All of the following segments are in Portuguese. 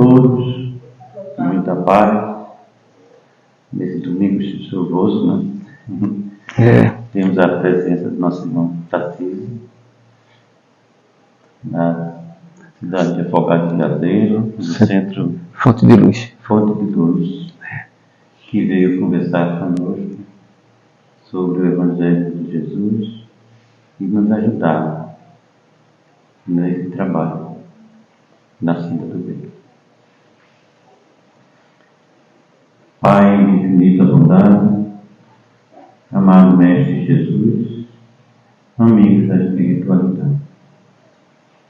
todos, muita paz, nesse domingo chuvoso, né? Temos a presença do nosso irmão Tarcísio, na cidade de Afogados de Gadeiro, no centro Fonte de Luz, que veio conversar conosco sobre o Evangelho de Jesus e nos ajudar nesse trabalho na Cinta do Bem. Pai de infinita bondade, amado Mestre Jesus, amigos da espiritualidade,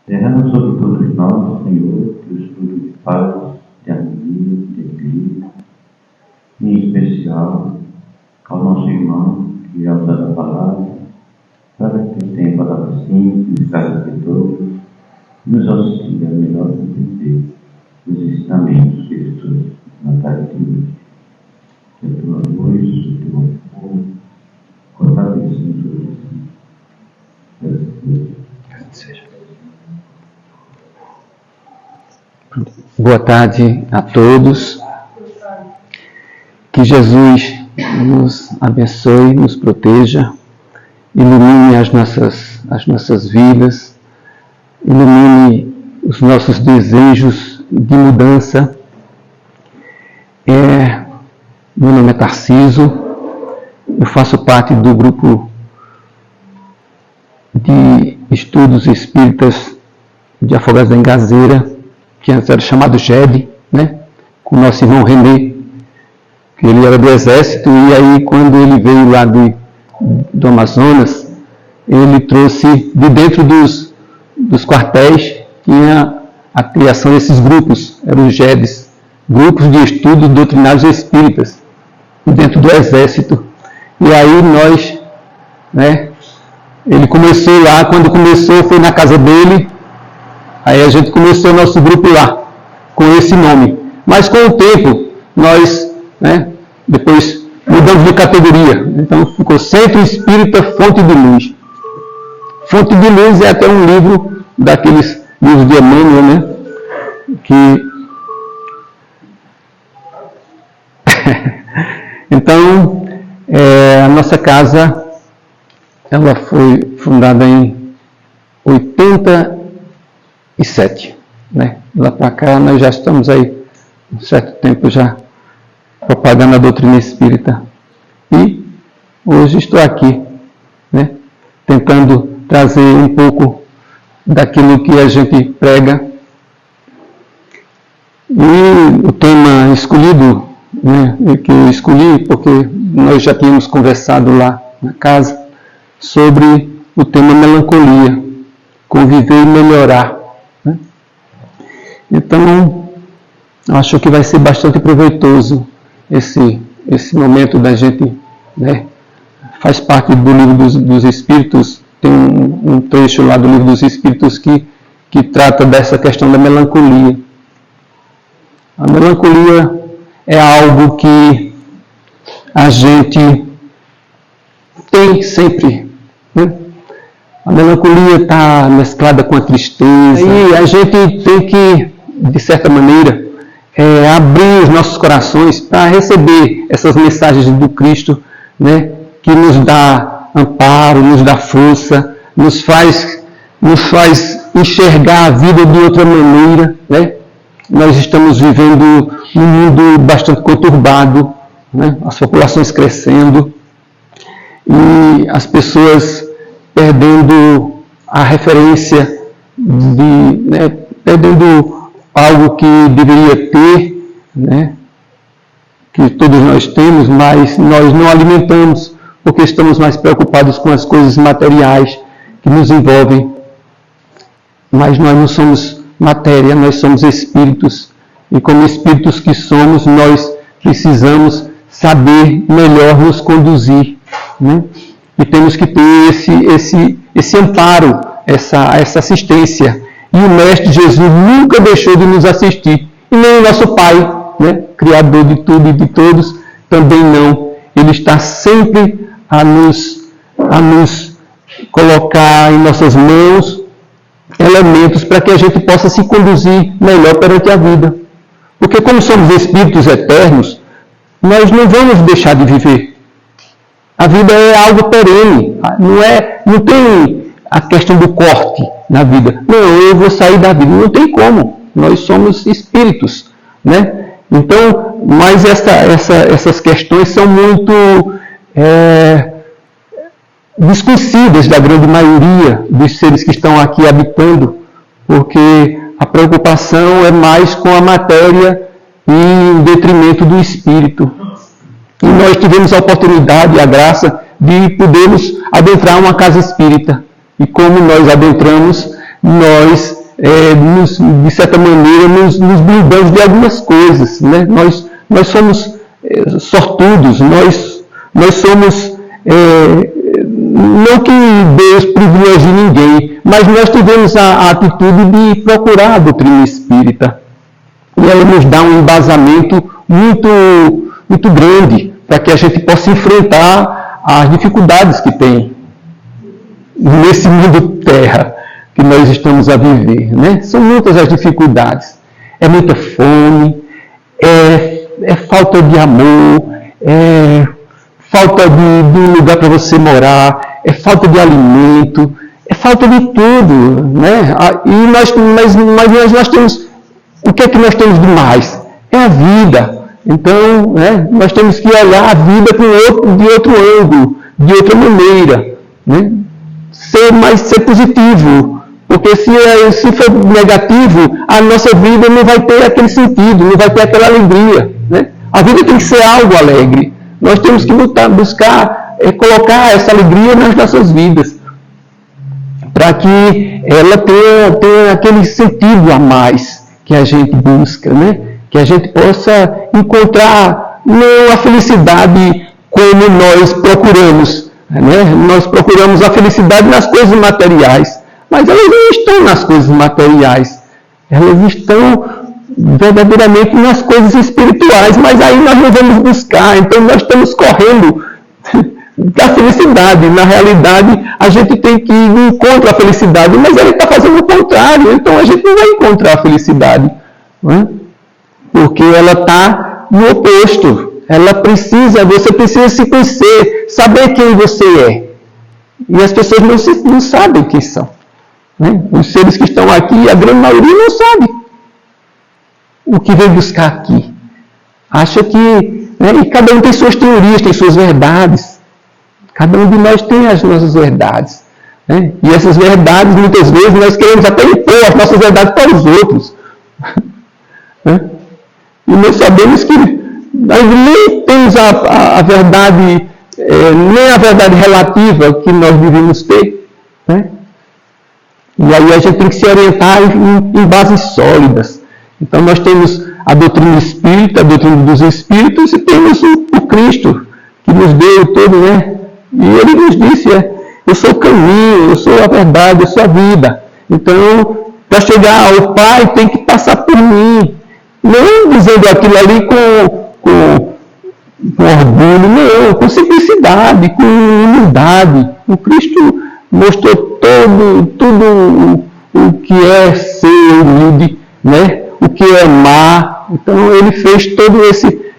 derrama sobre todos nós, Senhor, os frutos de paz, de harmonia, de equilíbrio, em especial ao nosso irmão que já usa a palavra, para que tenha palavra simples, esclarecedora, nos auxilia a melhor compreender os ensinamentos que estudamos na tarde de hoje. Que a tua luz, o teu amor, fortaleça-nos hoje. Graças seja. Boa tarde a todos. Que Jesus nos abençoe, nos proteja, ilumine as nossas vidas, ilumine os nossos desejos de mudança. Meu nome é Tarcísio, eu faço parte do grupo de estudos espíritas de Afogados da Engazeira, que antes era chamado GED, né? Com o nosso irmão René, que ele era do Exército, e aí quando ele veio lá do Amazonas, ele trouxe de dentro dos quartéis, tinha a criação desses grupos, eram os GEDs, grupos de estudos doutrinários espíritas, dentro do Exército. E aí nós, né, ele começou lá, quando começou foi na casa dele, aí a gente começou o nosso grupo lá, com esse nome. Mas com o tempo, nós, né, depois mudamos de categoria. Então ficou Centro Espírita Fonte de Luz. Fonte de Luz é até um livro daqueles livros de Emmanuel, né? Então, a nossa casa, ela foi fundada em 87, né? Lá para cá nós já estamos aí um certo tempo já propagando a doutrina espírita. E hoje estou aqui, né, tentando trazer um pouco daquilo que a gente prega. E o tema escolhido, né, que eu escolhi, porque nós já tínhamos conversado lá na casa, sobre o tema melancolia, conviver e melhorar. Né? Então, acho que vai ser bastante proveitoso esse momento da gente, né? Faz parte do livro dos Espíritos, tem um trecho lá do livro dos Espíritos que trata dessa questão da melancolia. A melancolia é algo que a gente tem sempre, né? A melancolia está mesclada com a tristeza, e a gente tem que, de certa maneira, abrir os nossos corações para receber essas mensagens do Cristo, né, que nos dá amparo, nos dá força, nos faz enxergar a vida de outra maneira, né? Nós estamos vivendo um mundo bastante conturbado, né? As populações crescendo e as pessoas perdendo a referência, né, perdendo algo que deveria ter, né, que todos nós temos, mas nós não alimentamos, porque estamos mais preocupados com as coisas materiais que nos envolvem. Mas nós não somos matéria, nós somos espíritos, e como espíritos que somos, nós precisamos saber melhor nos conduzir, né? E temos que ter esse amparo, essa assistência. E o Mestre Jesus nunca deixou de nos assistir. E nem o nosso Pai, né, Criador de tudo e de todos, também não. Ele está sempre a nos colocar em nossas mãos elementos para que a gente possa se conduzir melhor perante a vida. Porque como somos espíritos eternos, nós não vamos deixar de viver. A vida é algo perene, não tem a questão do corte na vida. Não, eu vou sair da vida. Não tem como. Nós somos espíritos, né? Então, mas essas questões são muito desconhecidas da grande maioria dos seres que estão aqui habitando, porque a preocupação é mais com a matéria e em detrimento do espírito. E nós tivemos a oportunidade e a graça de podermos adentrar uma casa espírita. E como nós adentramos, nós, de certa maneira, nos blindamos de algumas coisas. Né? Nós somos sortudos, nós somos... não que Deus privilegie ninguém, mas nós tivemos a atitude de procurar a doutrina espírita. E ela nos dá um embasamento muito, muito grande para que a gente possa enfrentar as dificuldades que tem nesse mundo terra que nós estamos a viver. Né? São muitas as dificuldades. É muita fome, é falta de amor, falta de um lugar para você morar, é falta de alimento, é falta de tudo, né? Mas nós temos, o que é que nós temos de mais? É a vida. Então, né, nós temos que olhar a vida de outro ângulo, de outra maneira, né? Ser positivo, porque se for negativo, a nossa vida não vai ter aquele sentido, não vai ter aquela alegria, né? A vida tem que ser algo alegre. Nós temos que buscar colocar essa alegria nas nossas vidas, para que ela tenha aquele sentido a mais que a gente busca, né? Que a gente possa encontrar não a felicidade como nós procuramos, né? Nós procuramos a felicidade nas coisas materiais, mas elas não estão nas coisas materiais, elas estão verdadeiramente nas coisas espirituais, mas aí nós não vamos buscar, então nós estamos correndo da felicidade. Na realidade, a gente tem que ir encontro à felicidade, mas ele está fazendo o contrário, então a gente não vai encontrar a felicidade, né? Porque ela está no oposto. Você precisa se conhecer, saber quem você é. E as pessoas não sabem quem são, né? Os seres que estão aqui, a grande maioria não sabe o que vem buscar aqui. Acha que... Né, e cada um tem suas teorias, tem suas verdades. Cada um de nós tem as nossas verdades. Né? E essas verdades, muitas vezes, nós queremos até impor as nossas verdades para os outros. Né? E nós sabemos que nós nem temos a verdade, nem a verdade relativa que nós devemos ter. Né? E aí a gente tem que se orientar em bases sólidas. Então nós temos a doutrina espírita, a doutrina dos espíritos, e temos o Cristo, que nos deu todo, né? E ele nos disse, eu sou o caminho, eu sou a verdade, eu sou a vida. Então, para chegar ao Pai, tem que passar por mim. Não dizendo aquilo ali com orgulho, não, com simplicidade, com humildade. O Cristo mostrou tudo o que é ser humilde, né? O que é amar. Então ele fez toda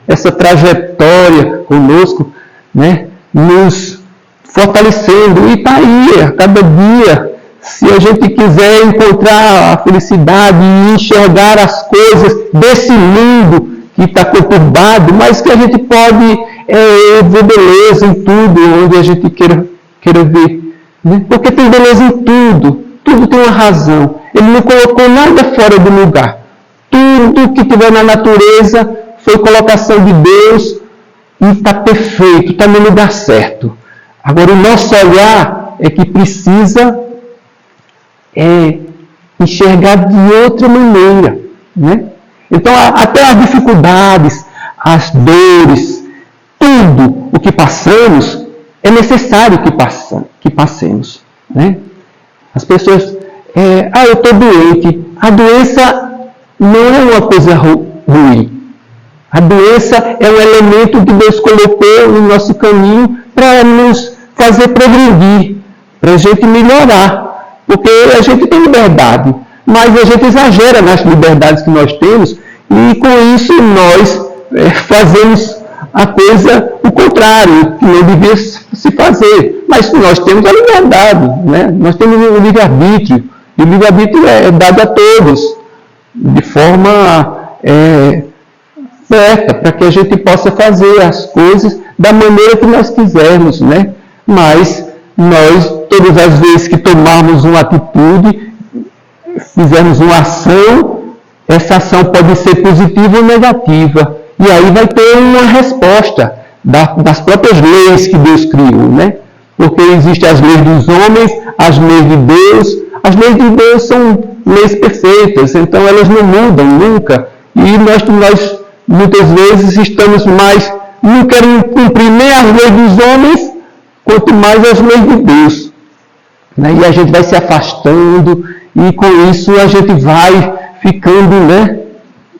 essa trajetória conosco, né? Nos fortalecendo. E está aí, a cada dia, se a gente quiser encontrar a felicidade e enxergar as coisas desse mundo que está conturbado, mas que a gente pode ver beleza em tudo, onde a gente queira ver. Né? Porque tem beleza em tudo. Tudo tem uma razão. Ele não colocou nada fora do lugar. Tudo que tiver na natureza foi colocação de Deus e está perfeito, está no lugar certo. Agora, o nosso olhar é que precisa enxergar de outra maneira. Né? Então, até as dificuldades, as dores, tudo o que passamos, é necessário que passemos. Né? As pessoas, eu estou doente. A doença não é uma coisa ruim. A doença é um elemento que Deus colocou no nosso caminho para nos fazer progredir, para a gente melhorar. Porque a gente tem liberdade, mas a gente exagera nas liberdades que nós temos E com isso nós fazemos a coisa o contrário, que não devia se fazer. Mas nós temos a liberdade, né? Nós temos o livre-arbítrio. E o livre-arbítrio é dado a todos, de forma certa, para que a gente possa fazer as coisas da maneira que nós quisermos, né? Mas nós, todas as vezes que tomarmos uma atitude, fizermos uma ação, essa ação pode ser positiva ou negativa. E aí vai ter uma resposta das próprias leis que Deus criou, né? Porque existem as leis dos homens, as leis de Deus. As leis de Deus são leis perfeitas, então elas não mudam nunca. E nós muitas vezes estamos não queremos cumprir nem as leis dos homens, quanto mais as leis de Deus. Né? E a gente vai se afastando, e com isso a gente vai ficando, né,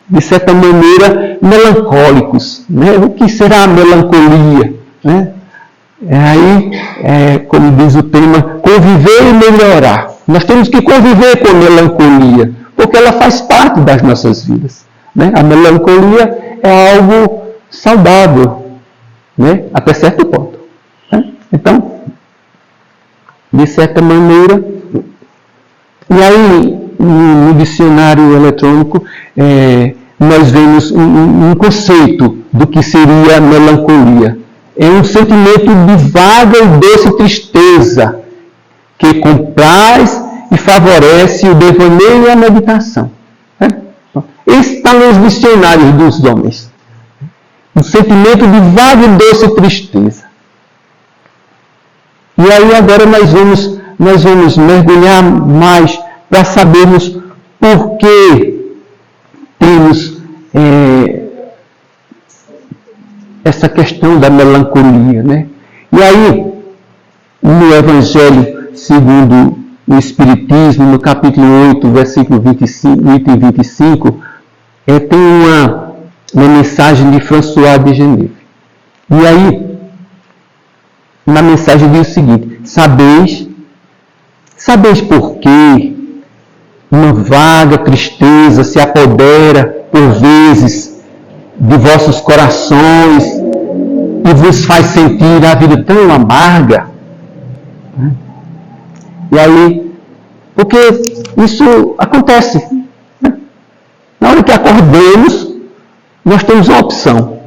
de certa maneira, melancólicos. Né? O que será a melancolia? Né? Como diz o tema, conviver e melhorar. Nós temos que conviver com a melancolia, porque ela faz parte das nossas vidas. Né? A melancolia é algo saudável, né? Até certo ponto. Né? Então, de certa maneira, e aí no dicionário eletrônico nós vemos um conceito do que seria melancolia. É um sentimento de vaga e doce tristeza que compraz e favorece o devaneio e a meditação. Esse está nos dicionários dos homens. Um sentimento de vaga e doce tristeza. E aí agora nós vamos mergulhar mais para sabermos por que temos essa questão da melancolia, né? E aí, no Evangelho segundo o Espiritismo, no capítulo 8, versículo 25 e 25, tem uma mensagem de François de Geneve. E aí, na mensagem diz o seguinte: sabeis por que uma vaga tristeza se apodera, por vezes, de vossos corações e vos faz sentir a vida tão amarga? E aí, porque isso acontece. Né? Na hora que acordamos, nós temos uma opção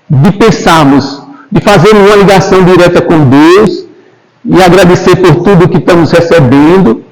de pensarmos, de fazer uma ligação direta com Deus e agradecer por tudo que estamos recebendo,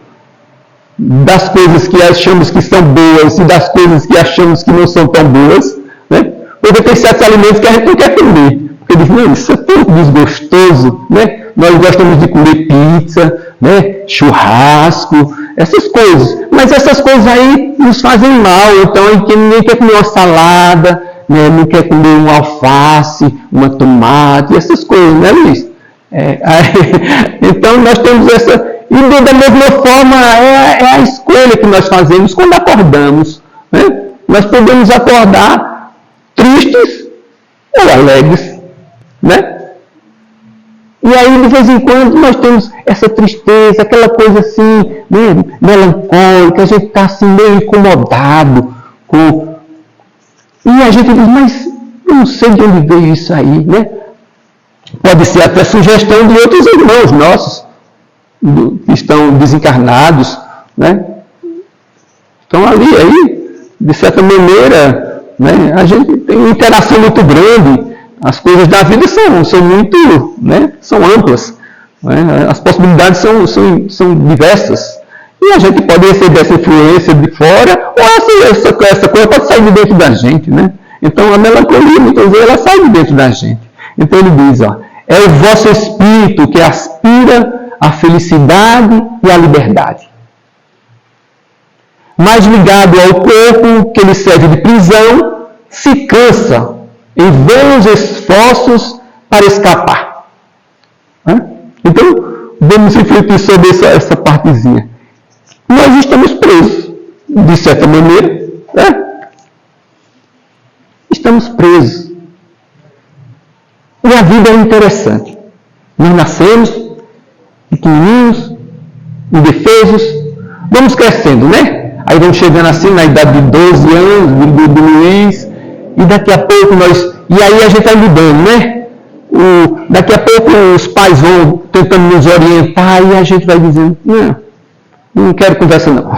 das coisas que achamos que são boas e das coisas que achamos que não são tão boas, né? Porque tem certos alimentos que a gente não quer comer, porque diz, não, isso é tão desgostoso, né? Nós gostamos de comer pizza, né? Churrasco, essas coisas, mas essas coisas aí nos fazem mal, então ninguém quer comer uma salada, né? Não quer comer um alface, uma tomate, essas coisas, né, Luiz? Então nós temos essa. E da mesma forma é a escolha que nós fazemos quando acordamos. Né? Nós podemos acordar tristes ou alegres. Né? E aí, de vez em quando, nós temos essa tristeza, aquela coisa assim, né, melancólica, a gente está assim meio incomodado. E a gente diz, mas eu não sei de onde veio isso aí. Né? Pode ser até sugestão de outros irmãos nossos, que estão desencarnados, né? Estão ali, aí, de certa maneira, né? A gente tem uma interação muito grande, as coisas da vida são muito, né? São amplas, né? As possibilidades são diversas, e a gente pode receber essa influência de fora, ou essa coisa pode sair de dentro da gente, né? Então a melancolia, muitas vezes, ela sai de dentro da gente. Então ele diz, é o vosso espírito que aspira a felicidade e a liberdade. Mais ligado ao corpo que lhe serve de prisão, se cansa em vãos esforços para escapar. Então, vamos refletir sobre essa partezinha. Nós estamos presos, de certa maneira. Estamos presos. E a vida é interessante. Nós nascemos pequenininhos, indefesos, vamos crescendo, né? Aí vamos chegando assim na idade de 12 anos, do Luiz, e daqui a pouco e aí a gente vai mudando, né? Daqui a pouco os pais vão tentando nos orientar e a gente vai dizendo, não quero conversa não.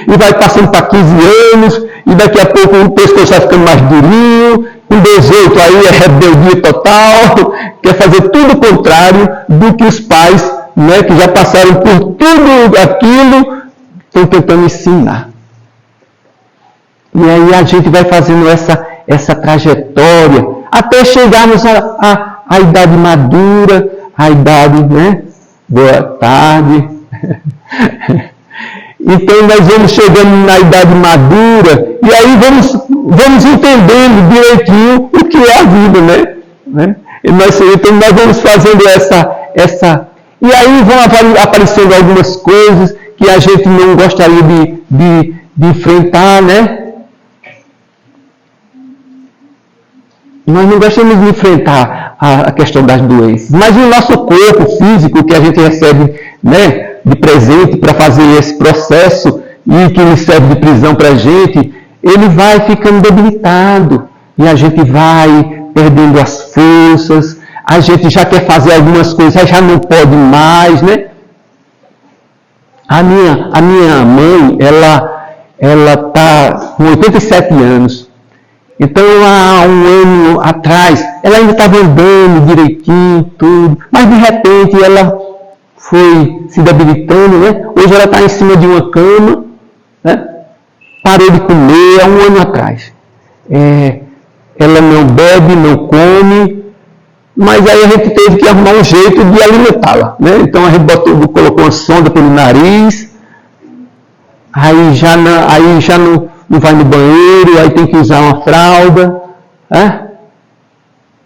E vai passando para 15 anos, e daqui a pouco o pescoço vai ficando mais durinho, com 18 aí é rebeldia total, quer fazer tudo o contrário do que os pais, né, que já passaram por tudo aquilo, estão tentando ensinar. E aí a gente vai fazendo essa trajetória, até chegarmos à idade madura, à idade, né? Boa tarde. Então nós vamos chegando na idade madura, e aí vamos entendendo direitinho o que é a vida, né? Então nós vamos fazendo essa... E aí vão aparecendo algumas coisas que a gente não gostaria de enfrentar, né? Nós não gostamos de enfrentar a questão das doenças, mas o nosso corpo físico que a gente recebe, né, de presente para fazer esse processo e que nos serve de prisão para a gente, ele vai ficando debilitado e a gente vai perdendo as forças, a gente já quer fazer algumas coisas, já não pode mais, né? A minha mãe, ela está com 87 anos. Então, há um ano atrás, ela ainda estava andando direitinho, tudo, mas de repente ela foi se debilitando, né? Hoje ela está em cima de uma cama, né? Parou de comer há um ano atrás. Ela não bebe, não come, mas aí a gente teve que arrumar um jeito de alimentá-la, né? Então a gente colocou uma sonda pelo nariz, aí já não vai no banheiro, aí tem que usar uma fralda,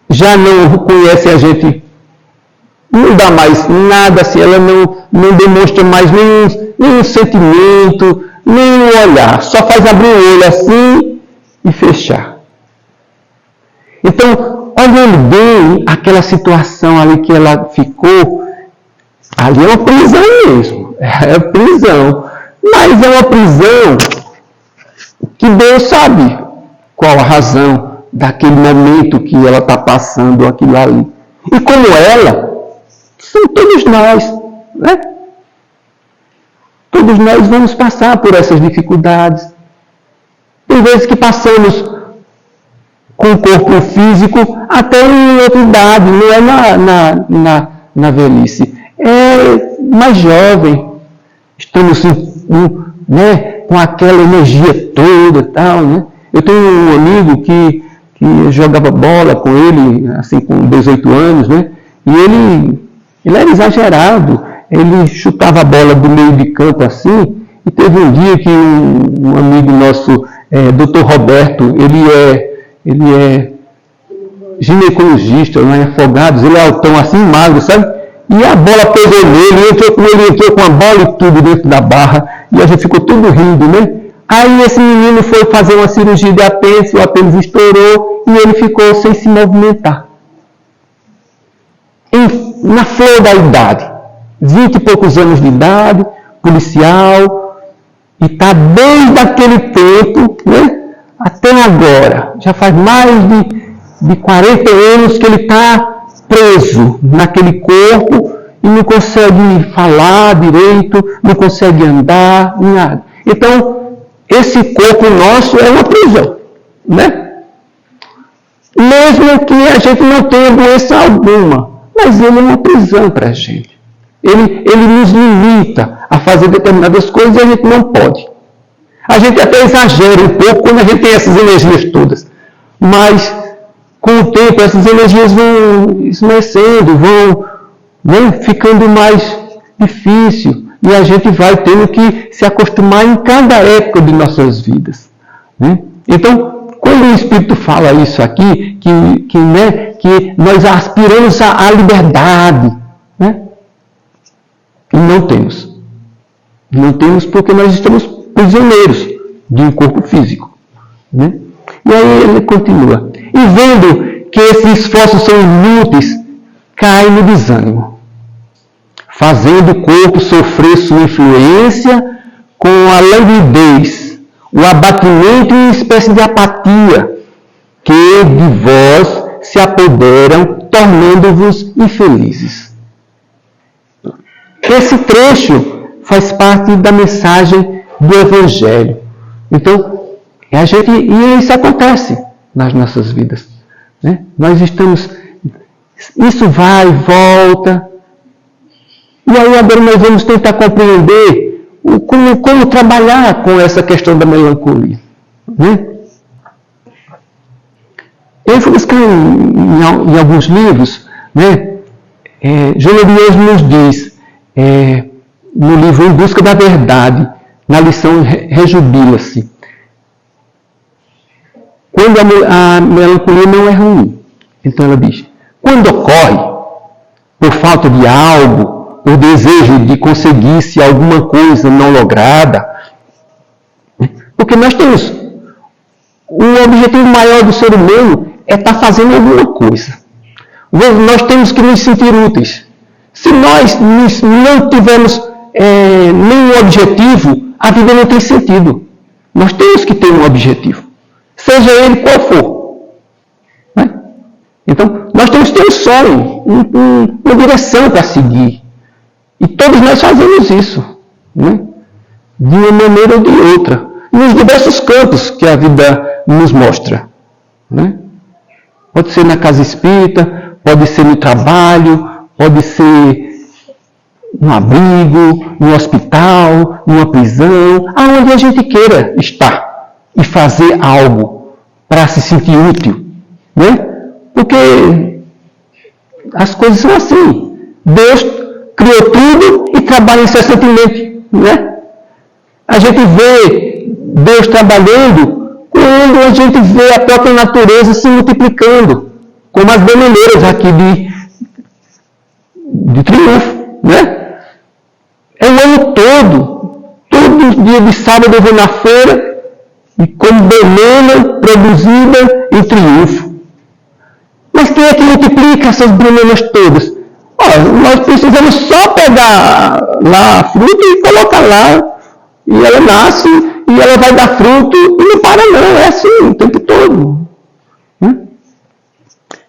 já não conhece a gente, não dá mais nada, assim, ela não demonstra mais nenhum sentimento, nenhum olhar, só faz abrir o olho assim e fechar. Então, olhando bem aquela situação ali que ela ficou, ali é uma prisão mesmo, é prisão, mas é uma prisão que Deus sabe qual a razão daquele momento que ela está passando aquilo ali. E como ela, são todos nós, né? Todos nós vamos passar por essas dificuldades. Tem vezes que passamos com o corpo físico até em outra idade, não é na velhice. É mais jovem, estamos né, com aquela energia toda e tal, né? Eu tenho um amigo que jogava bola com ele, assim, com 18 anos, né? E ele era exagerado, ele chutava a bola do meio de campo assim, e teve um dia que um amigo nosso, Dr. Roberto, ele é ginecologista lá em Afogados, ele é altão assim, magro, sabe? E a bola pegou nele, ele entrou com a bola e tudo dentro da barra, e a gente ficou tudo rindo, né? Aí esse menino foi fazer uma cirurgia de apêndice, o apêndice estourou, e ele ficou sem se movimentar. Na flor da idade, 20 e poucos anos de idade, policial, e está desde aquele tempo, né, até agora, já faz mais de 40 anos que ele está preso naquele corpo e não consegue falar direito, não consegue andar, nada. Então, esse corpo nosso é uma prisão, né? Mesmo que a gente não tenha doença alguma, mas ele é uma prisão para a gente. Ele nos limita a fazer determinadas coisas e a gente não pode. A gente até exagera um pouco quando a gente tem essas energias todas. Mas, com o tempo, essas energias vão esmorecendo, vão, né, ficando mais difícil. E a gente vai tendo que se acostumar em cada época de nossas vidas. Né? Então, quando o Espírito fala isso aqui, que nós aspiramos à liberdade, né? E não temos. Não temos porque nós estamos prisioneiros de um corpo físico. Né? E aí ele continua. E vendo que esses esforços são inúteis, cai no desânimo, fazendo o corpo sofrer sua influência com a languidez, o abatimento e uma espécie de apatia que de vós se apoderam, tornando-vos infelizes. Esse trecho faz parte da mensagem do Evangelho. Então, e isso acontece nas nossas vidas. Né? Nós estamos... Isso vai e volta. E aí agora nós vamos tentar compreender como trabalhar com essa questão da melancolia. Né? Eu fui buscar em alguns livros, né? Jolerius nos diz, no livro Em Busca da Verdade, na lição Rejubila-se, quando a melancolia não é ruim. Então ela diz, quando ocorre por falta de algo, por desejo de conseguir-se alguma coisa não lograda, porque nós temos o objetivo maior do ser humano é estar fazendo alguma coisa. Nós temos que nos sentir úteis. Se nós não tivermos nenhum objetivo, a vida não tem sentido. Nós temos que ter um objetivo, seja ele qual for. Né? Então, nós temos que ter um sonho, uma direção para seguir. E todos nós fazemos isso, né? De uma maneira ou de outra, nos diversos campos que a vida nos mostra. Né? Pode ser na casa espírita, pode ser no trabalho, pode ser no abrigo, no hospital, numa prisão, aonde a gente queira estar e fazer algo para se sentir útil. Né? Porque as coisas são assim. Deus criou tudo e trabalha incessantemente. Né? A gente vê Deus trabalhando quando a gente vê a própria natureza se multiplicando, como as banaleiras aqui de Triunfo. Né? É o ano todo dia de sábado eu vou na feira e como banana produzida em Triunfo. Mas quem é que multiplica essas bananas todas? Nós precisamos só pegar lá a fruta e colocar lá, e ela nasce, e ela vai dar fruto, e não para não, é assim o tempo todo.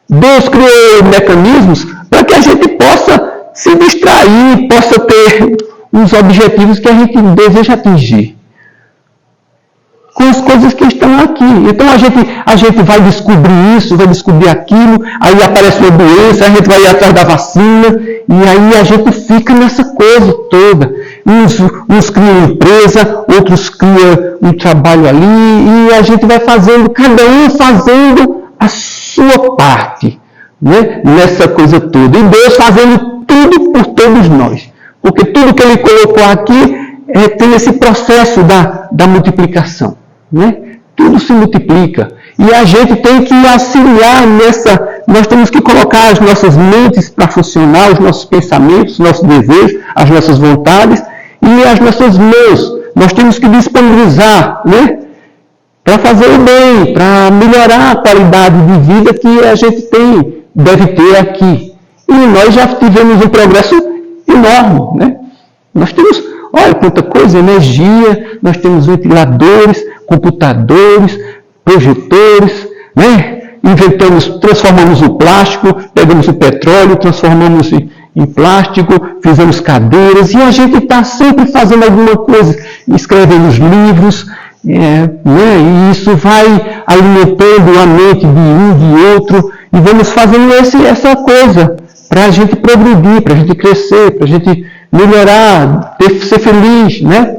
Deus criou mecanismos para que a gente possa se distrair, possa ter os objetivos que a gente deseja atingir. Com as coisas que estão aqui. Então a gente vai descobrir isso, vai descobrir aquilo, aí aparece uma doença, a gente vai ir atrás da vacina, e aí a gente fica nessa coisa toda. Uns criam empresa, outros criam um trabalho ali, e a gente vai fazendo, cada um fazendo a sua parte, né? Nessa coisa toda. E Deus fazendo tudo por todos nós. Porque tudo que Ele colocou aqui tem esse processo da multiplicação. Né? Tudo se multiplica. E a gente tem que auxiliar nessa... Nós temos que colocar as nossas mentes para funcionar, os nossos pensamentos, os nossos desejos, as nossas vontades e as nossas mãos. Nós temos que disponibilizar, né? Para fazer o bem, para melhorar a qualidade de vida que a gente deve ter aqui. E nós já tivemos um progresso enorme. Né? Nós temos, olha quanta coisa, energia, nós temos ventiladores, computadores, projetores, né? Transformamos o plástico, pegamos o petróleo, transformamos em plástico, fizemos cadeiras, e a gente está sempre fazendo alguma coisa, escrevendo os livros, né? E isso vai alimentando a mente de um, de outro, e vamos fazendo essa coisa, para a gente progredir, para a gente crescer, para a gente melhorar, ser feliz, né?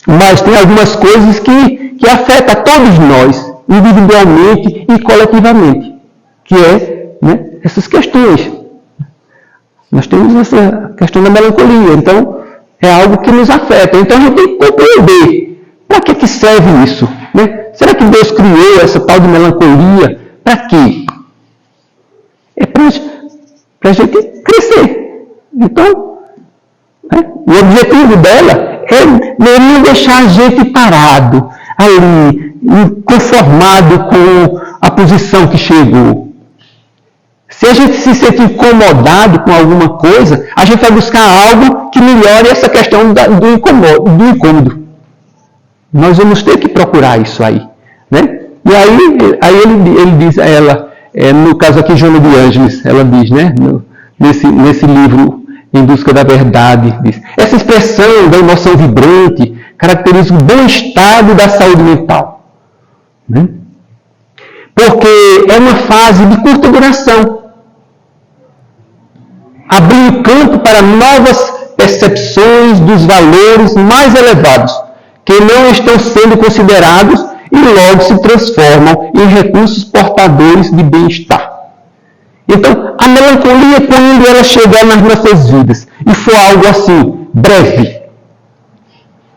Mas tem algumas coisas que afetam a todos nós, individualmente e coletivamente, que né, essas questões. Nós temos essa questão da melancolia, então é algo que nos afeta. Então a gente tem que compreender para que serve isso. Né? Será que Deus criou essa tal de melancolia? Para quê? É para a gente crescer. Então, né, o objetivo dela é não deixar a gente parado, ali, conformado com a posição que chegou. Se a gente se sente incomodado com alguma coisa, a gente vai buscar algo que melhore essa questão do incômodo. Nós vamos ter que procurar isso aí, né? E aí ele diz a ela, no caso aqui, Joana de Ângeles, ela diz, né? Nesse livro, Em Busca da Verdade, diz, essa expressão da emoção vibrante caracteriza o bom estado da saúde mental, né? Porque é uma fase de curta duração, abrindo campo para novas percepções dos valores mais elevados, que não estão sendo considerados e logo se transformam em recursos portadores de bem-estar. Então, a melancolia, quando ela chegar nas nossas vidas, e for algo assim, breve,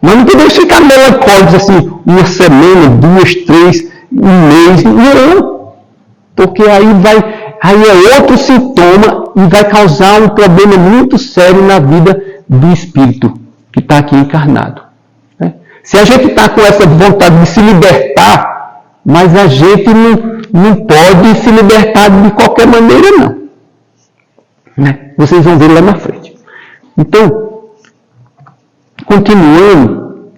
nós não podemos ficar melancólicos assim, uma semana, 2, 3, um mês, não. Porque aí é outro sintoma e vai causar um problema muito sério na vida do espírito que está aqui encarnado. Né? Se a gente está com essa vontade de se libertar, mas a gente não pode se libertar de qualquer maneira, não. Né? Vocês vão ver lá na frente. Então, continuando,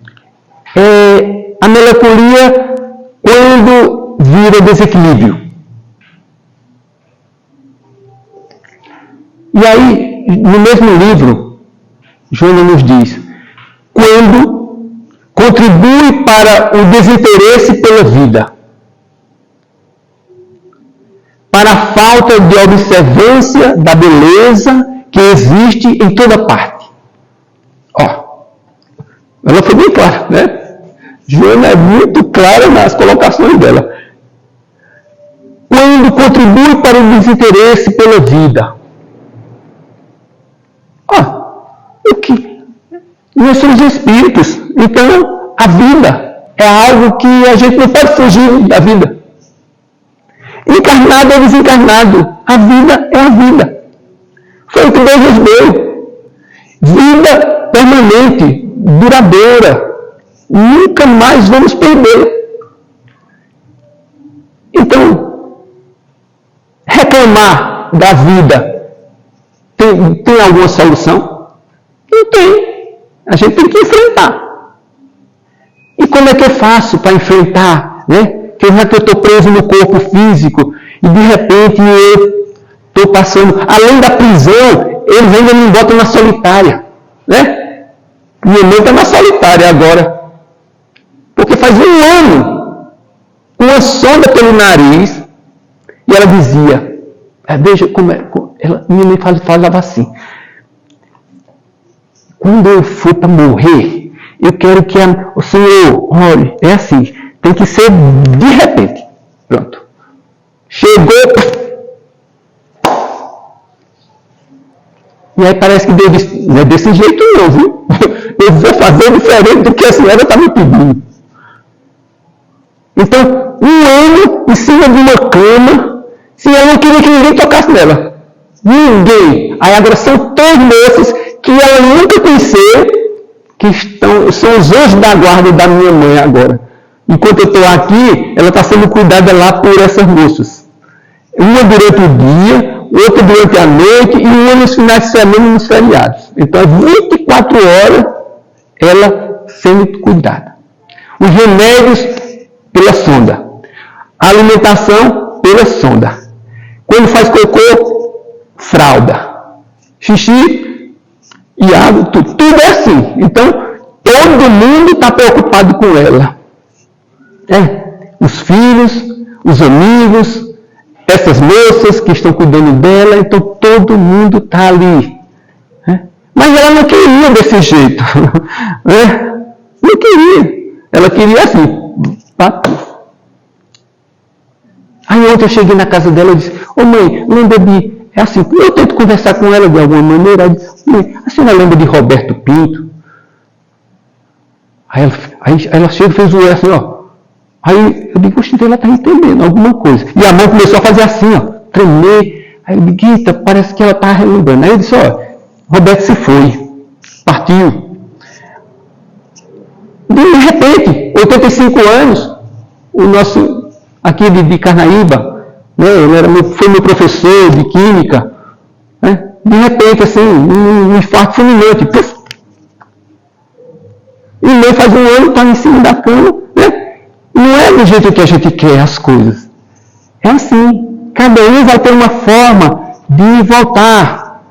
a melancolia, quando vira desequilíbrio. E aí, no mesmo livro, Joana nos diz, quando contribui para o desinteresse pela vida, para a falta de observância da beleza que existe em toda parte. Ela foi bem clara, né? Joana é muito clara nas colocações dela. Quando contribui para o desinteresse pela vida. Nós somos espíritos, então a vida é algo que a gente não pode fugir da vida. Encarnado ou desencarnado, a vida é a vida. Foi o que Deus nos deu. Vida permanente, duradoura. Nunca mais vamos perdê-la. Então, reclamar da vida tem alguma solução? Não tem. A gente tem que enfrentar. E como é que eu faço para enfrentar, né? Porque já que eu estou preso no corpo físico e de repente eu estou passando, além da prisão, eles ainda me botam na solitária, né? Minha mãe está na solitária agora. Porque faz 1 ano, com uma sonda pelo nariz, e ela dizia, veja como é, minha mãe falava assim, quando eu for para morrer, eu quero que o Senhor, olhe, é assim, tem que ser de repente. Pronto. Chegou. E aí parece que Deus disse, não é desse jeito não, viu? Eu vou fazer diferente do que a senhora está me pedindo. Então, 1 ano em cima de uma cama, se ela não queria que ninguém tocasse nela. Ninguém. Aí agora são 3 moças que ela nunca conheceu, que são os anjos da guarda da minha mãe agora. Enquanto eu estou aqui, ela está sendo cuidada lá por essas moças. Uma durante o dia, outra durante a noite e uma nos finais de semana e nos feriados. Então, 24 horas, ela sendo cuidada. Os remédios pela sonda. A alimentação pela sonda. Quando faz cocô, fralda. Xixi e água, tudo é assim. Então, todo mundo está preocupado com ela. Os filhos, os amigos, essas moças que estão cuidando dela, então todo mundo está ali. Mas ela não queria desse jeito. Não queria. Ela queria assim. Aí ontem eu cheguei na casa dela e disse, mãe, lembra de... É assim, eu tento conversar com ela de alguma maneira. Ela disse, mãe, a senhora lembra de Roberto Pinto? Aí ela chega e fez o assim, Aí eu digo, oxe, ela está entendendo alguma coisa. E a mão começou a fazer assim, tremer. Aí eu digo, Guita, parece que ela está relembrando. Aí eu disse, Roberto se foi, partiu. De repente, 85 anos, o nosso, aqui de Carnaíba, né? Ele foi meu professor de química, né? De repente, assim, um infarto fulminante, puf. E nem faz um ano, está em cima da cama, né? Não é do jeito que a gente quer as coisas. É assim, cada um vai ter uma forma de voltar.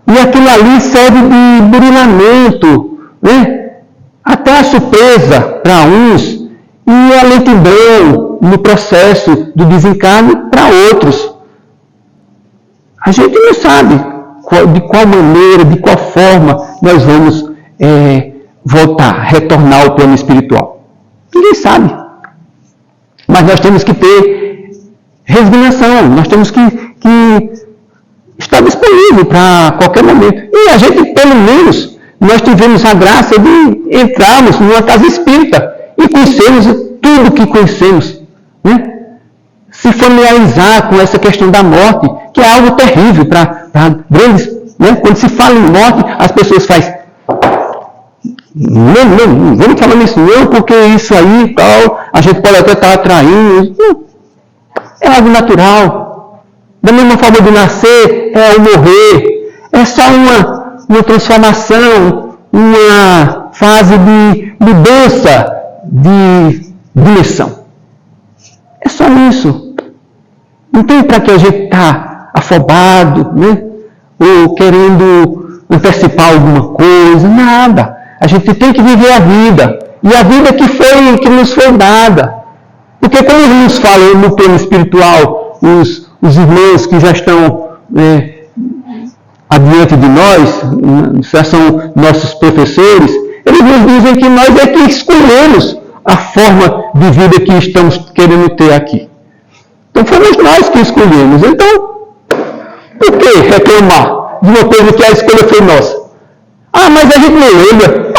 E aquilo ali serve de burilamento, né? Até a surpresa para uns e a lentidão no processo do desencarne para outros. A gente não sabe de qual maneira, de qual forma nós vamos voltar, retornar ao plano espiritual. Ninguém sabe. Mas nós temos que ter resignação, nós temos que estar disponível para qualquer momento. E a gente, pelo menos, nós tivemos a graça de entrarmos numa casa espírita e conhecermos tudo que conhecemos, né? Se familiarizar com essa questão da morte, que é algo terrível para grandes, né? Quando se fala em morte, as pessoas fazem, não vamos falar nisso não, porque isso aí tal, a gente pode até estar atraindo. Não, é algo natural. Da mesma forma de nascer, é o morrer. É só uma transformação, uma fase de mudança de dimensão. É só isso. Não tem para que a gente estar afobado, né? Ou querendo antecipar alguma coisa, nada. A gente tem que viver a vida. E a vida que nos foi dada. Porque como nos falam no plano espiritual, os irmãos que já estão adiante de nós, já são nossos professores, eles nos dizem que nós é que escolhemos a forma de vida que estamos querendo ter aqui. Então fomos nós que escolhemos. Então, por que reclamar de uma coisa que a escolha foi nossa? Ah, mas a gente não lembra.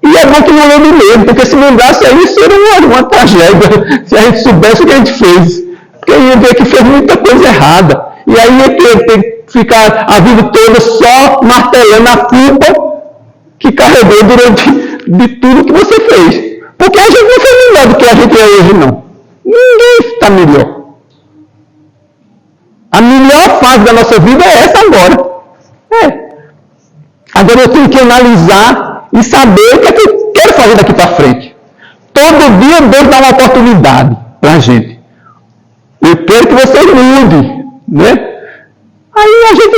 E é bom que não lembre mesmo, porque se lembrasse aí seria uma tragédia, se a gente soubesse o que a gente fez. Porque ia ver que fez muita coisa errada. E aí ia ter que ficar a vida toda só martelando a culpa que carregou durante de tudo que você fez. Porque a gente não foi melhor do que a gente é hoje, não. Ninguém está melhor. A melhor fase da nossa vida é essa agora. Agora eu tenho que analisar e saber o que é que eu quero fazer daqui para frente. Todo dia Deus dá uma oportunidade para a gente. Eu quero que você mude, né? Aí a gente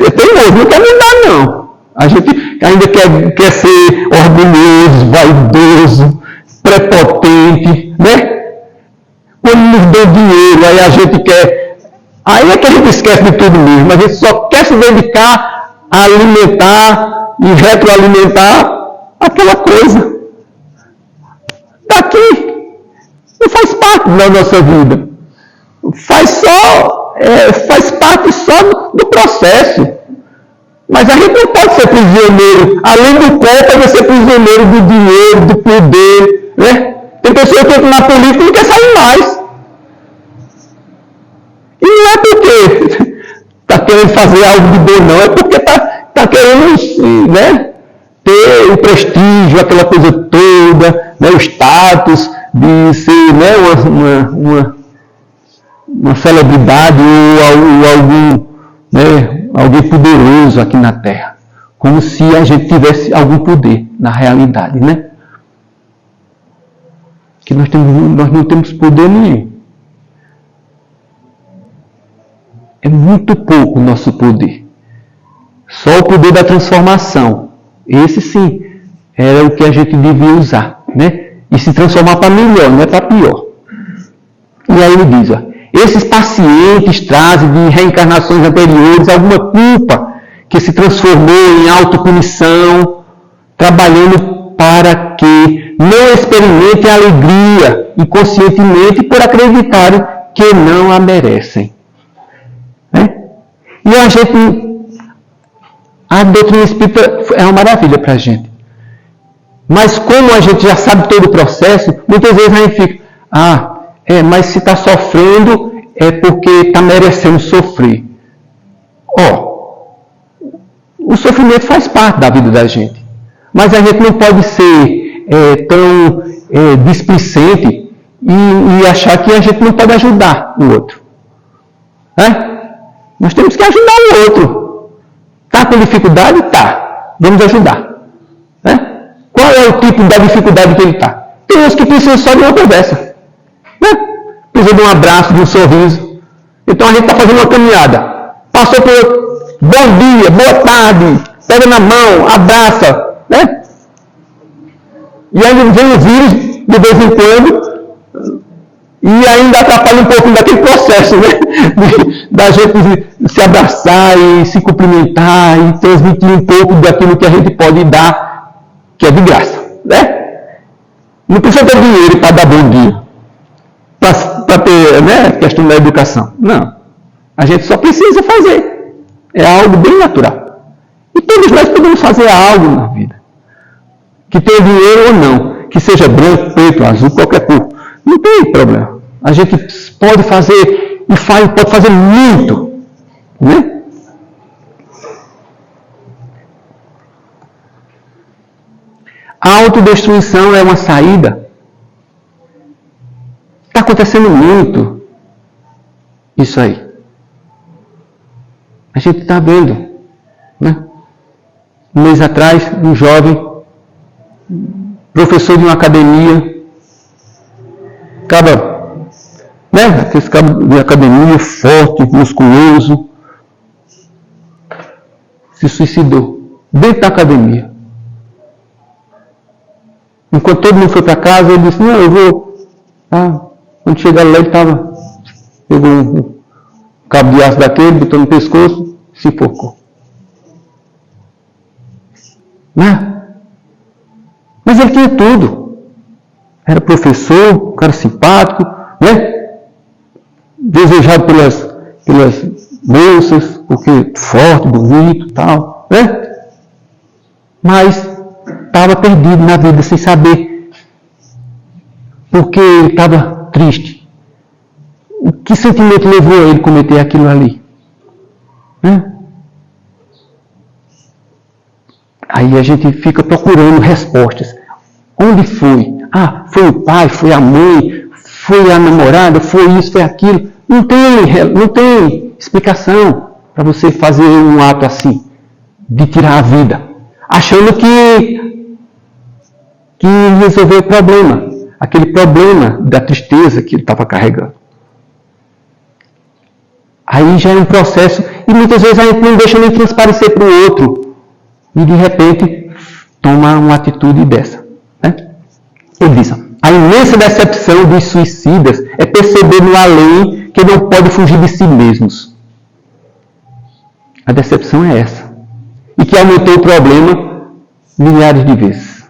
é teimoso, não quer mudar não. A gente ainda quer ser orgulhoso, vaidoso, prepotente, né? Quando nos dão dinheiro, aí a gente quer... Aí é que a gente esquece de tudo mesmo. A gente só quer se dedicar a alimentar e retroalimentar aquela coisa. Está aqui. Não faz parte da nossa vida. Faz parte só do processo. Mas a gente não pode ser prisioneiro. Além do corpo, vai ser prisioneiro do dinheiro, do poder. Né? Tem pessoas que entram na política e não quer sair mais. E não é porque está querendo fazer algo de bom, não. É porque está querendo, né, ter o prestígio, aquela coisa toda, né, o status de ser, né, uma celebridade ou alguém poderoso aqui na Terra. Como se a gente tivesse algum poder na realidade, né? Que nós não temos poder nenhum. É muito pouco o nosso poder. Só o poder da transformação. Esse sim era o que a gente devia usar, né? E se transformar para melhor, não é para pior. E aí ele diz, esses pacientes trazem de reencarnações anteriores alguma culpa que se transformou em autopunição, trabalhando para que não experimentem a alegria inconscientemente por acreditarem que não a merecem. E a doutrina espírita é uma maravilha para a gente. Mas como a gente já sabe todo o processo, muitas vezes a gente fica, mas se está sofrendo é porque está merecendo sofrer. O sofrimento faz parte da vida da gente. Mas a gente não pode ser tão displicente e achar que a gente não pode ajudar o outro. Nós temos que ajudar o outro. Está com dificuldade? Tá. Vamos ajudar. Qual é o tipo da dificuldade que ele está? Tem uns que precisam só de uma conversa. Precisa de um abraço, de um sorriso. Então a gente está fazendo uma caminhada. Passou por bom dia, boa tarde, pega na mão, abraça. E aí vem o vírus de vez em quando e ainda atrapalha um pouco daquele processo, da gente se abraçar e se cumprimentar e transmitir um pouco daquilo que a gente pode dar, que é de graça. Não precisa ter dinheiro para dar bom dia, para ter questão da educação. Não. A gente só precisa fazer. É algo bem natural. E todos nós podemos fazer algo na vida. Que tenha dinheiro ou não. Que seja branco, preto, azul, qualquer cor. Não tem problema. A gente pode fazer e pode fazer muito. A autodestruição é uma saída. Está acontecendo muito isso aí. A gente está vendo. Um mês atrás, um jovem, professor de uma academia, aquele cabo de academia, forte, musculoso, se suicidou dentro da academia. Enquanto todo mundo foi para casa, ele disse, não, eu vou. Quando chegaram lá, ele pegou um cabo de aço daquele, botou no pescoço, se focou. Mas ele tinha tudo. Era professor, um cara simpático, desejado pelas moças, porque forte, bonito e tal, Mas estava perdido na vida, sem saber, porque ele estava triste. O que sentimento levou a ele cometer aquilo ali? Aí a gente fica procurando respostas. Onde foi? Foi o pai, foi a mãe, foi a namorada, foi isso, foi aquilo. Não tem explicação para você fazer um ato assim, de tirar a vida, achando que resolveu o problema, aquele problema da tristeza que ele estava carregando. Aí já é um processo, e muitas vezes a gente não deixa nem transparecer para o outro, e de repente toma uma atitude dessa. Ele diz, a imensa decepção dos suicidas é perceber no além que não pode fugir de si mesmos. A decepção é essa. E que aumentou o problema milhares de vezes.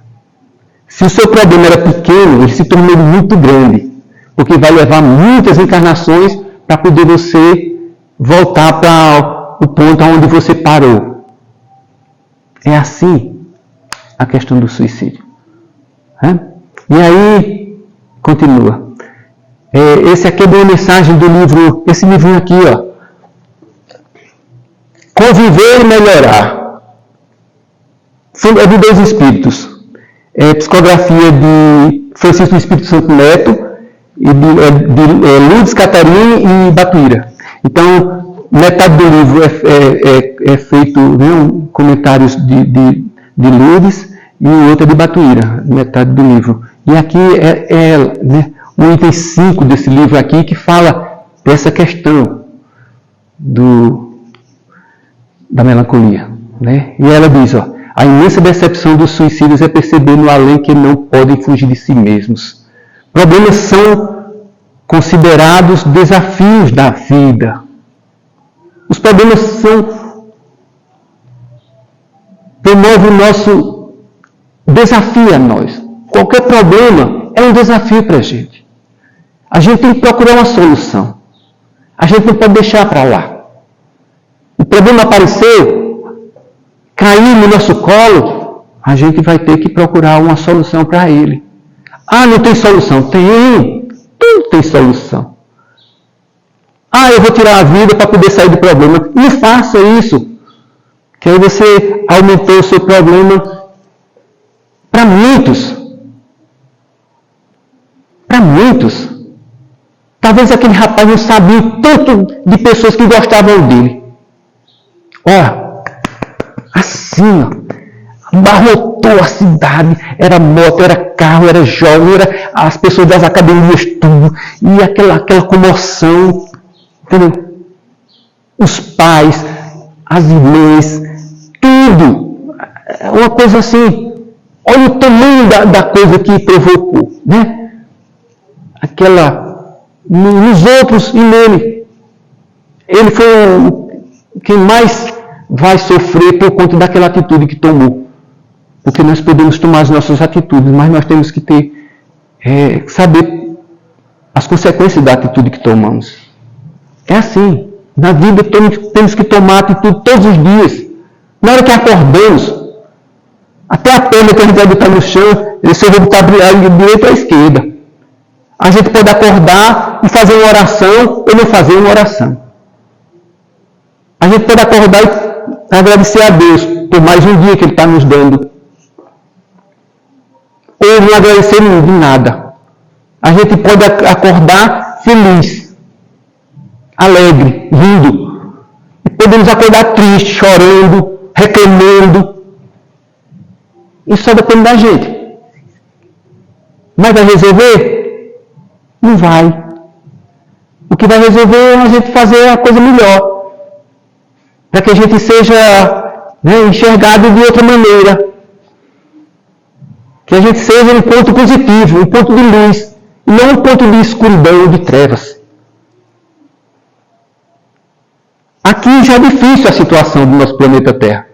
Se o seu problema era pequeno, ele se tornou muito grande. Porque vai levar muitas encarnações para poder você voltar para o ponto onde você parou. É assim a questão do suicídio. E aí, continua. Esse aqui é uma mensagem do livro, esse livrinho aqui, Conviver e Melhorar. É de dois espíritos. Psicografia de Francisco do Espírito Santo Neto e de Lourdes Catarine e Batuíra. Então, metade do livro é feito, comentários de Lourdes e o outro é de Batuíra, metade do livro. E aqui o item 5 desse livro aqui que fala dessa questão da melancolia. E ela diz, a imensa decepção dos suicidas é perceber no além que não podem fugir de si mesmos. Problemas são considerados desafios da vida. Os problemas promovem o nosso desafio a nós. Qualquer problema é um desafio para a gente. A gente tem que procurar uma solução. A gente não pode deixar para lá. O problema apareceu, caiu no nosso colo, a gente vai ter que procurar uma solução para ele. Não tem solução? Tem. Tudo tem solução. Eu vou tirar a vida para poder sair do problema. Não faça isso. Que aí você aumentou o seu problema para muitos. Para muitos. Talvez aquele rapaz não sabia o tanto de pessoas que gostavam dele. Olha, assim, abarrotou a cidade. Era moto, era carro, era jovem, era as pessoas das academias, tudo. E aquela comoção, entendeu? Os pais, as irmãs, tudo. Uma coisa assim. Olha o tamanho da coisa que provocou, né? Aquela, nos outros e nele. Ele foi quem mais vai sofrer por conta daquela atitude que tomou. Porque nós podemos tomar as nossas atitudes, mas nós temos que ter, saber as consequências da atitude que tomamos. É assim. Na vida temos que tomar atitude todos os dias. Na hora que acordamos, até a perna que a gente vai botar no chão, esse eu vou botar de direita à esquerda. A gente pode acordar e fazer uma oração ou não fazer uma oração. A gente pode acordar e agradecer a Deus por mais um dia que Ele está nos dando. Ou não agradecer de nada. A gente pode acordar feliz, alegre, rindo. E podemos acordar triste, chorando, reclamando. Isso só depende da gente. Mas vai resolver? Não vai. O que vai resolver é a gente fazer a coisa melhor. Para que a gente seja enxergado de outra maneira. Que a gente seja um ponto positivo, um ponto de luz. E não um ponto de escuridão, de trevas. Aqui já é difícil a situação do nosso planeta Terra.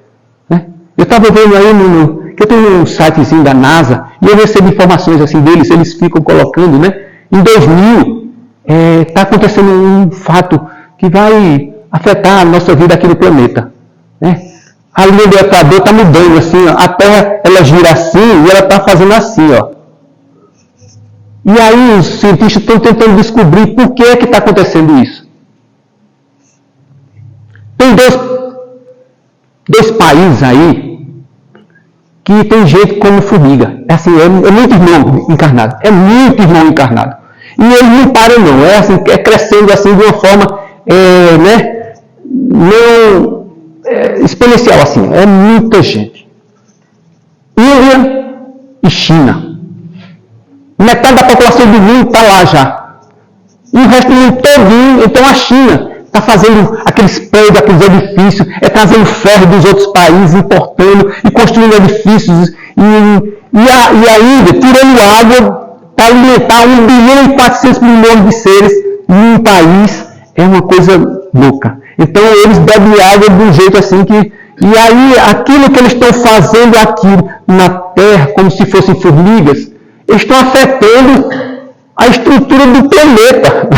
Né? Eu estava vendo aí que eu tenho um sitezinho da NASA e eu recebo informações assim deles, eles ficam colocando, né? Em 2000 está acontecendo um fato que vai afetar a nossa vida aqui no planeta. Né? A linha do Equador está mudando assim, ó. A Terra ela gira assim e ela está fazendo assim, ó. E aí os cientistas estão tentando descobrir por que é que está acontecendo isso. Tem dois países aí que tem gente como formiga. É muito irmão encarnado. É muito irmão encarnado. E eles não param não. É crescendo assim de uma forma exponencial assim. É muita gente. Índia e China. Metade da população do mundo está lá já. E o resto do mundo todinho. Então a China está fazendo aqueles prédios, aqueles edifícios, trazendo ferro dos outros países, importando e construindo edifícios. E a Índia tirando água para alimentar 1 bilhão e 400 milhões de seres em um país. É uma coisa louca. Então eles bebem água de um jeito assim que... E aí aquilo que eles estão fazendo aqui na Terra, como se fossem formigas, eles estão afetando a estrutura do planeta.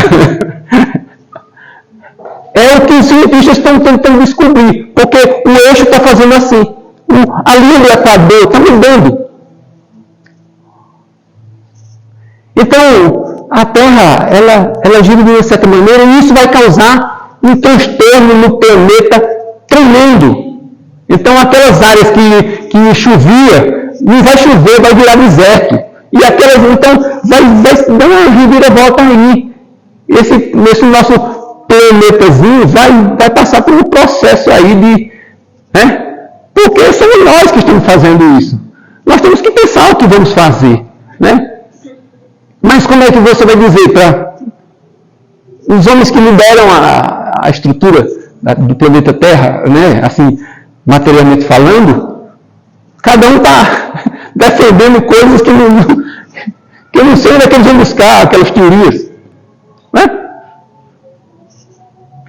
É o que os cientistas estão tentando descobrir, porque o eixo está fazendo assim. A linha do Equador está mudando. Então, a Terra, ela gira de uma certa maneira e isso vai causar um transtorno no planeta tremendo. Então, aquelas áreas que chovia, não vai chover, vai virar deserto. E então, vai dar uma reviravolta aí. Nesse nosso planetazinho vai passar por um processo aí de... Porque somos nós que estamos fazendo isso. Nós temos que pensar o que vamos fazer. Né? Mas como é que você vai dizer para os homens que lideram a estrutura do planeta Terra, né? Assim, materialmente falando, cada um está defendendo coisas que eu não sei onde é que eles vão buscar aquelas teorias. Né?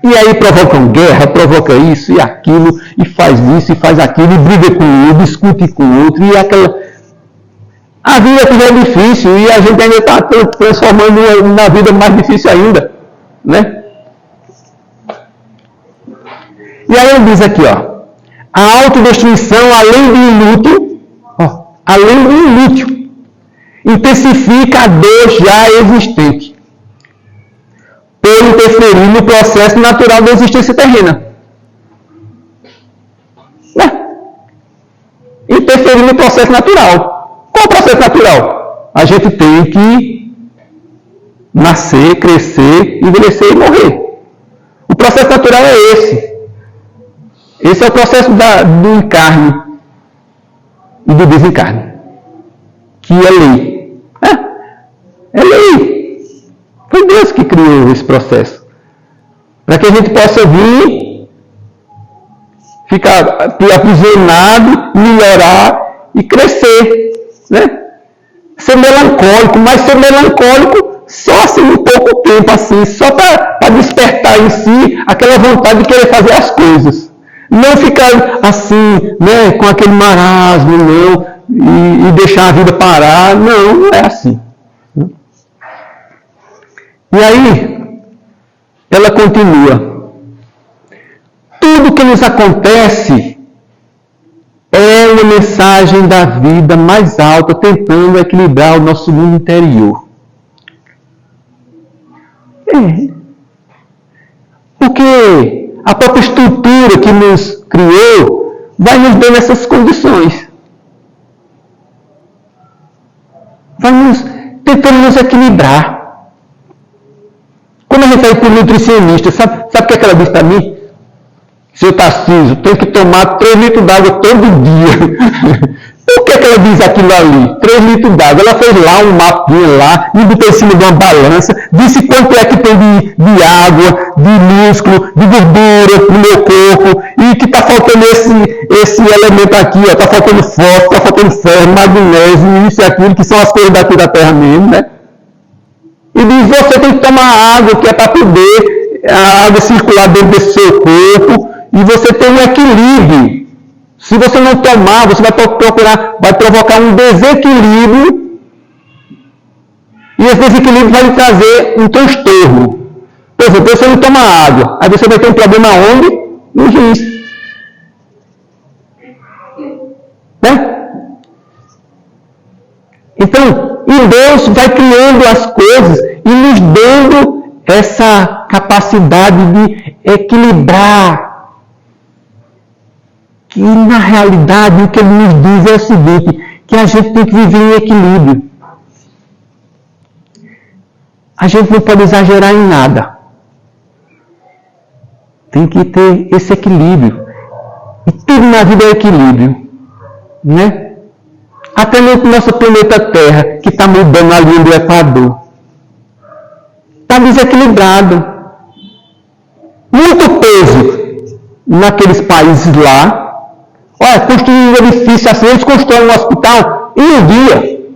E aí provocam guerra, provoca isso e aquilo, e faz isso e faz aquilo, e briga com um, discute com o outro, e aquela... A vida aqui já é difícil, e a gente ainda está transformando na vida mais difícil ainda. Né? E aí ele diz aqui, ó, a autodestruição, além do inútil, intensifica a dor já existente, por interferir no processo natural da existência terrena. Interferir no processo natural. Qual é o processo natural? A gente tem que nascer, crescer, envelhecer e morrer. O processo natural é esse. Esse é o processo do encarne e do desencarne, que é lei. É lei. Foi Deus que criou esse processo. Para que a gente possa vir, ficar aprisionado, melhorar e crescer. Né? Ser melancólico, mas ser melancólico só assim um pouco tempo, assim, só para despertar em si aquela vontade de querer fazer as coisas. Não ficar assim, né, com aquele marasmo, não, e deixar a vida parar. Não é assim. E aí, ela continua. Tudo que nos acontece é uma mensagem da vida mais alta, tentando equilibrar o nosso mundo interior. Porque a própria estrutura que nos criou vai nos dando essas condições. Vai tentando nos equilibrar. Quando a gente vai para o nutricionista, sabe o que ela diz para mim? Seu Tarcísio, tem que tomar 3 litros d'água todo dia. Por que ela diz aquilo ali? 3 litros d'água. Ela fez lá um mapinha lá, e botou em cima de uma balança, disse quanto é que tem de água, de músculo, de gordura no meu corpo, e que está faltando esse elemento aqui, está faltando fósforo, está faltando ferro, magnésio, isso e aquilo, que são as coisas daqui da terra mesmo, né? E diz, você tem que tomar água, que é para poder a água circular dentro desse seu corpo, e você tem um equilíbrio. Se você não tomar, você vai provocar um desequilíbrio, e esse desequilíbrio vai lhe trazer um transtorno. Por exemplo, você não toma água, aí você vai ter um problema onde? No rins. Né? Então, e Deus vai criando as coisas e nos dando essa capacidade de equilibrar. Que na realidade o que ele nos diz é o seguinte, que a gente tem que viver em equilíbrio. A gente não pode exagerar em nada. Tem que ter esse equilíbrio. E tudo na vida é equilíbrio. Né? Até no nosso planeta Terra, que está mudando a linha do Equador. Está desequilibrado. Muito peso naqueles países lá. Olha, construir um edifício assim, eles constroem um hospital em um dia.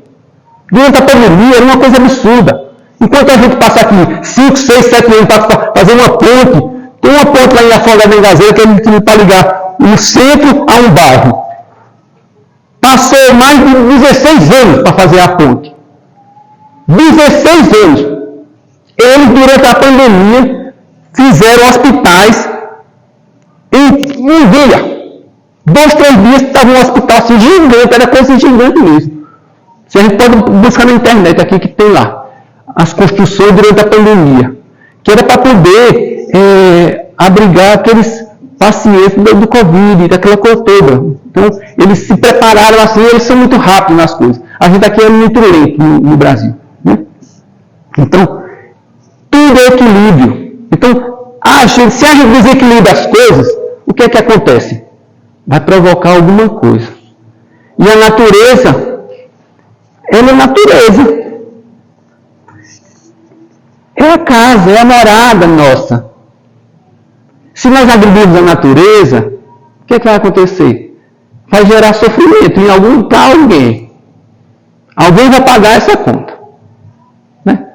Durante a pandemia, era uma coisa absurda. Enquanto a gente passa aqui 5, 6, 7 anos para fazer uma ponte, tem uma ponte lá em Afogado em Gazeira que a gente tem para ligar um centro a um bairro. Passou mais de 16 anos para fazer a ponte. 16 anos. Eles, durante a pandemia, fizeram hospitais em um dia. 2, 3 dias estava um hospital assim gigante, era coisa gigante mesmo. Se a gente pode buscar na internet aqui que tem lá as construções durante a pandemia, que era para poder abrigar aqueles pacientes do Covid, daquela coisa toda. Então, eles se prepararam assim, eles são muito rápidos nas coisas. A gente aqui é muito lento no Brasil. Né? Então, tudo é equilíbrio. Então, se a gente desequilibra as coisas, o que é que acontece? Vai provocar alguma coisa. E a natureza, ela é natureza. É a casa, é a morada nossa. Se nós agredirmos a natureza, o que é que vai acontecer? Vai gerar sofrimento para alguém. Alguém vai pagar essa conta. Né?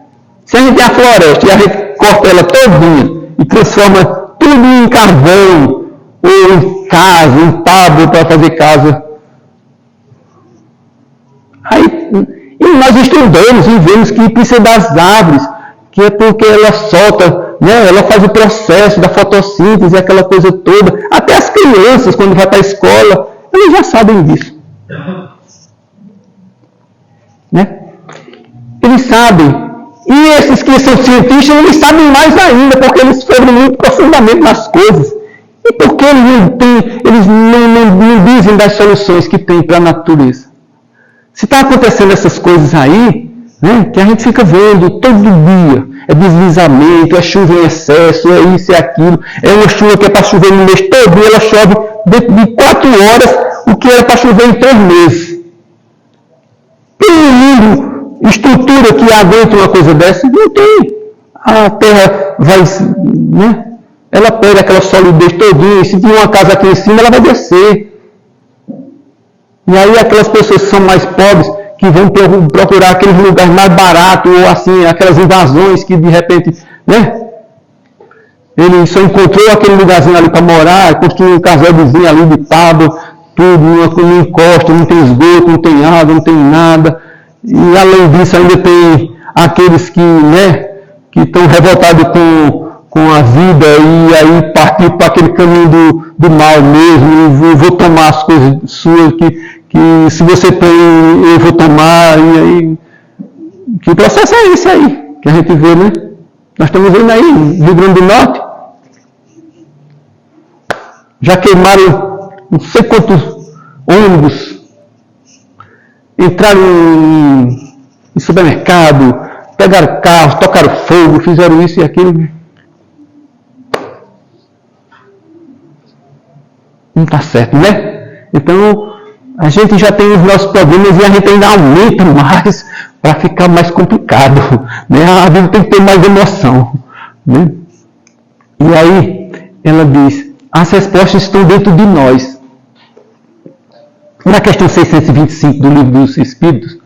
Se a gente tem a floresta e a gente corta ela todinha e transforma tudo em carvão, ou em casa, em tábua para fazer casa. E nós estudamos e vemos que precisa das árvores, que é porque ela solta, né, ela faz o processo da fotossíntese, aquela coisa toda. Até as crianças, quando vai para a escola, eles já sabem disso. Né? Eles sabem. E esses que são cientistas, eles sabem mais ainda, porque eles foram muito profundamente nas coisas. E por que eles não dizem das soluções que tem para a natureza? Se está acontecendo essas coisas aí, né? Que a gente fica vendo todo dia. É deslizamento, é chuva em excesso, é isso e aquilo. É uma chuva que é para chover no mês todo, ela chove dentro de 4 horas, o que era para chover em 3 meses. Tem um mundo, estrutura que aguenta uma coisa dessa? Não tem. A terra vai, né? Ela perde aquela solidez todinha, e se tiver uma casa aqui em cima, ela vai descer. E aí aquelas pessoas que são mais pobres, que vão procurar aqueles lugares mais baratos, ou assim, aquelas invasões que de repente, né? Ele só encontrou aquele lugarzinho ali para morar, construiu um casalzinho ali de tábua, tudo, não encosta, não tem esgoto, não tem água, não tem nada. E além disso ainda tem aqueles que, né, que estão revoltados com a vida e aí partir para aquele caminho do mal mesmo, e vou tomar as coisas suas, que se você tem, eu vou tomar, e aí, que processo é esse aí, que a gente vê, né? Nós estamos vendo aí, no Rio Grande do Norte, já queimaram não sei quantos ônibus, entraram em supermercado, pegaram carros, tocaram fogo, fizeram isso e aquilo. Não está certo, né? Então, a gente já tem os nossos problemas e a gente ainda aumenta mais para ficar mais complicado, né? A vida tem que ter mais emoção, né? E aí, ela diz, as respostas estão dentro de nós. Na questão 625 do Livro dos Espíritos,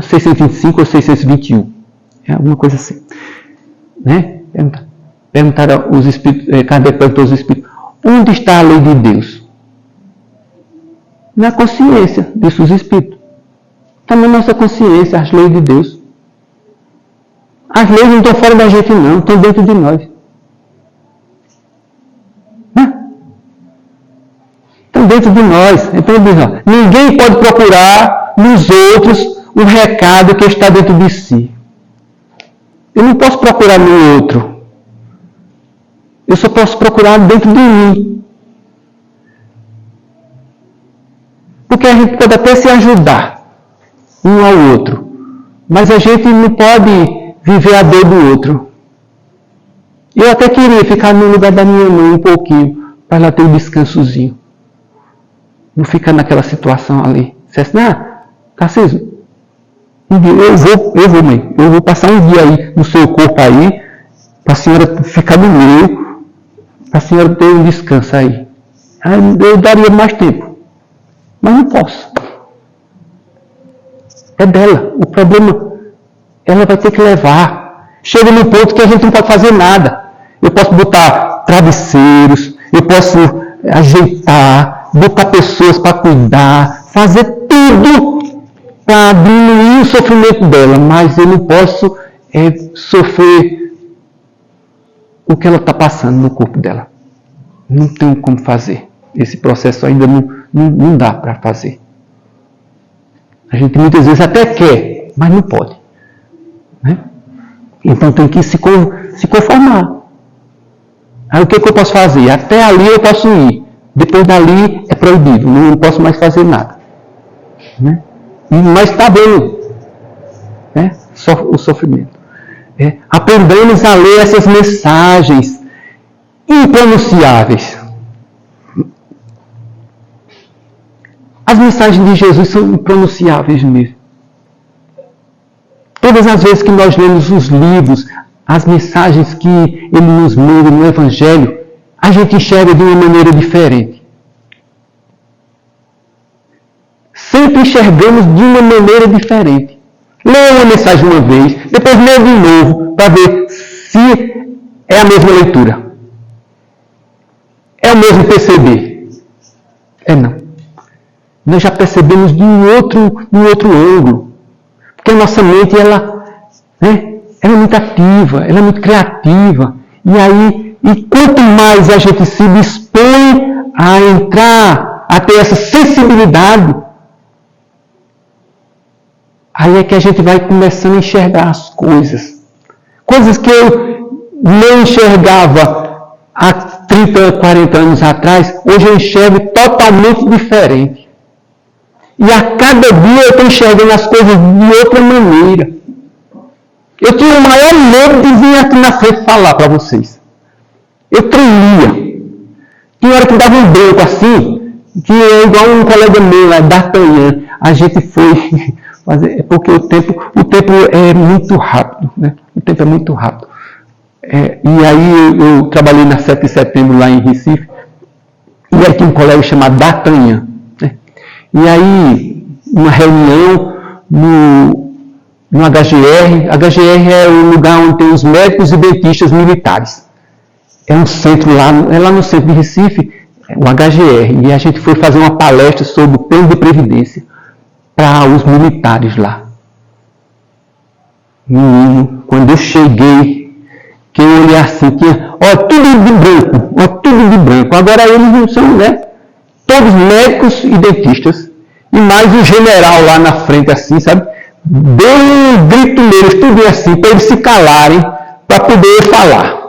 625 ou 621, é alguma coisa assim, né? Perguntaram os Espíritos, Kardec perguntou aos Espíritos, onde está a lei de Deus? Na consciência, disse os Espíritos. Está na nossa consciência, as leis de Deus. As leis não estão fora da gente não, estão dentro de nós. Estão dentro de nós. Então ele diz, ó, ninguém pode procurar nos outros o recado que está dentro de si. Eu não posso procurar no outro. Eu só posso procurar dentro de mim. Porque a gente pode até se ajudar um ao outro. Mas a gente não pode viver a dor do outro. Eu até queria ficar no lugar da minha mãe um pouquinho, para ela ter um descansozinho. Não ficar naquela situação ali. Você disse, Tarcísio, eu vou, mãe. Eu vou passar um dia aí no seu corpo aí, para a senhora ficar no meu, para a senhora ter um descanso aí. Aí eu daria mais tempo. Mas não posso. É dela. O problema, ela vai ter que levar. Chega num ponto que a gente não pode fazer nada. Eu posso botar travesseiros, eu posso ajeitar, botar pessoas para cuidar, fazer tudo para diminuir o sofrimento dela, mas eu não posso sofrer o que ela está passando no corpo dela. Não tem como fazer. Esse processo ainda não dá para fazer. A gente muitas vezes até quer, mas não pode. Né? Então tem que se conformar. Aí o que eu posso fazer? Até ali eu posso ir. Depois dali é proibido. Não posso mais fazer nada. Né? Mas está bem. Né? O sofrimento. Aprendamos a ler essas mensagens impronunciáveis. As mensagens de Jesus são impronunciáveis mesmo. Todas as vezes que nós lemos os livros, as mensagens que ele nos manda no Evangelho, a gente enxerga de uma maneira diferente. Sempre enxergamos de uma maneira diferente. Leia uma mensagem uma vez, depois leia de novo, para ver se é a mesma leitura. É o mesmo perceber. Não. Nós já percebemos de um outro ângulo. Porque a nossa mente, ela é muito ativa, ela é muito criativa. E quanto mais a gente se dispõe a entrar, a ter essa sensibilidade, aí é que a gente vai começando a enxergar as coisas. Coisas que eu não enxergava há 30, 40 anos atrás, hoje eu enxergo totalmente diferente. E a cada dia eu estou enxergando as coisas de outra maneira. Eu tinha o maior medo de vir aqui na frente falar para vocês. Eu tremia. Tinha hora que dava um branco assim, que é igual um colega meu, D'Artagnan. A gente foi fazer, porque o tempo é muito rápido, né? O tempo é muito rápido. E aí eu trabalhei na 7 de setembro lá em Recife, e aí tinha um colega chamado D'Artagnan, né? E aí, uma reunião no HGR. HGR é o lugar onde tem os médicos e dentistas militares. É um centro lá no centro de Recife, o HGR. E a gente foi fazer uma palestra sobre o plano de previdência para os militares lá. Menino, quando eu cheguei, que eu olhei assim, tinha, tudo de branco. Agora eles não são, né? Todos médicos e dentistas. E mais o general lá na frente, assim, sabe? Deu um grito neles, tudo assim, para eles se calarem, para poder falar.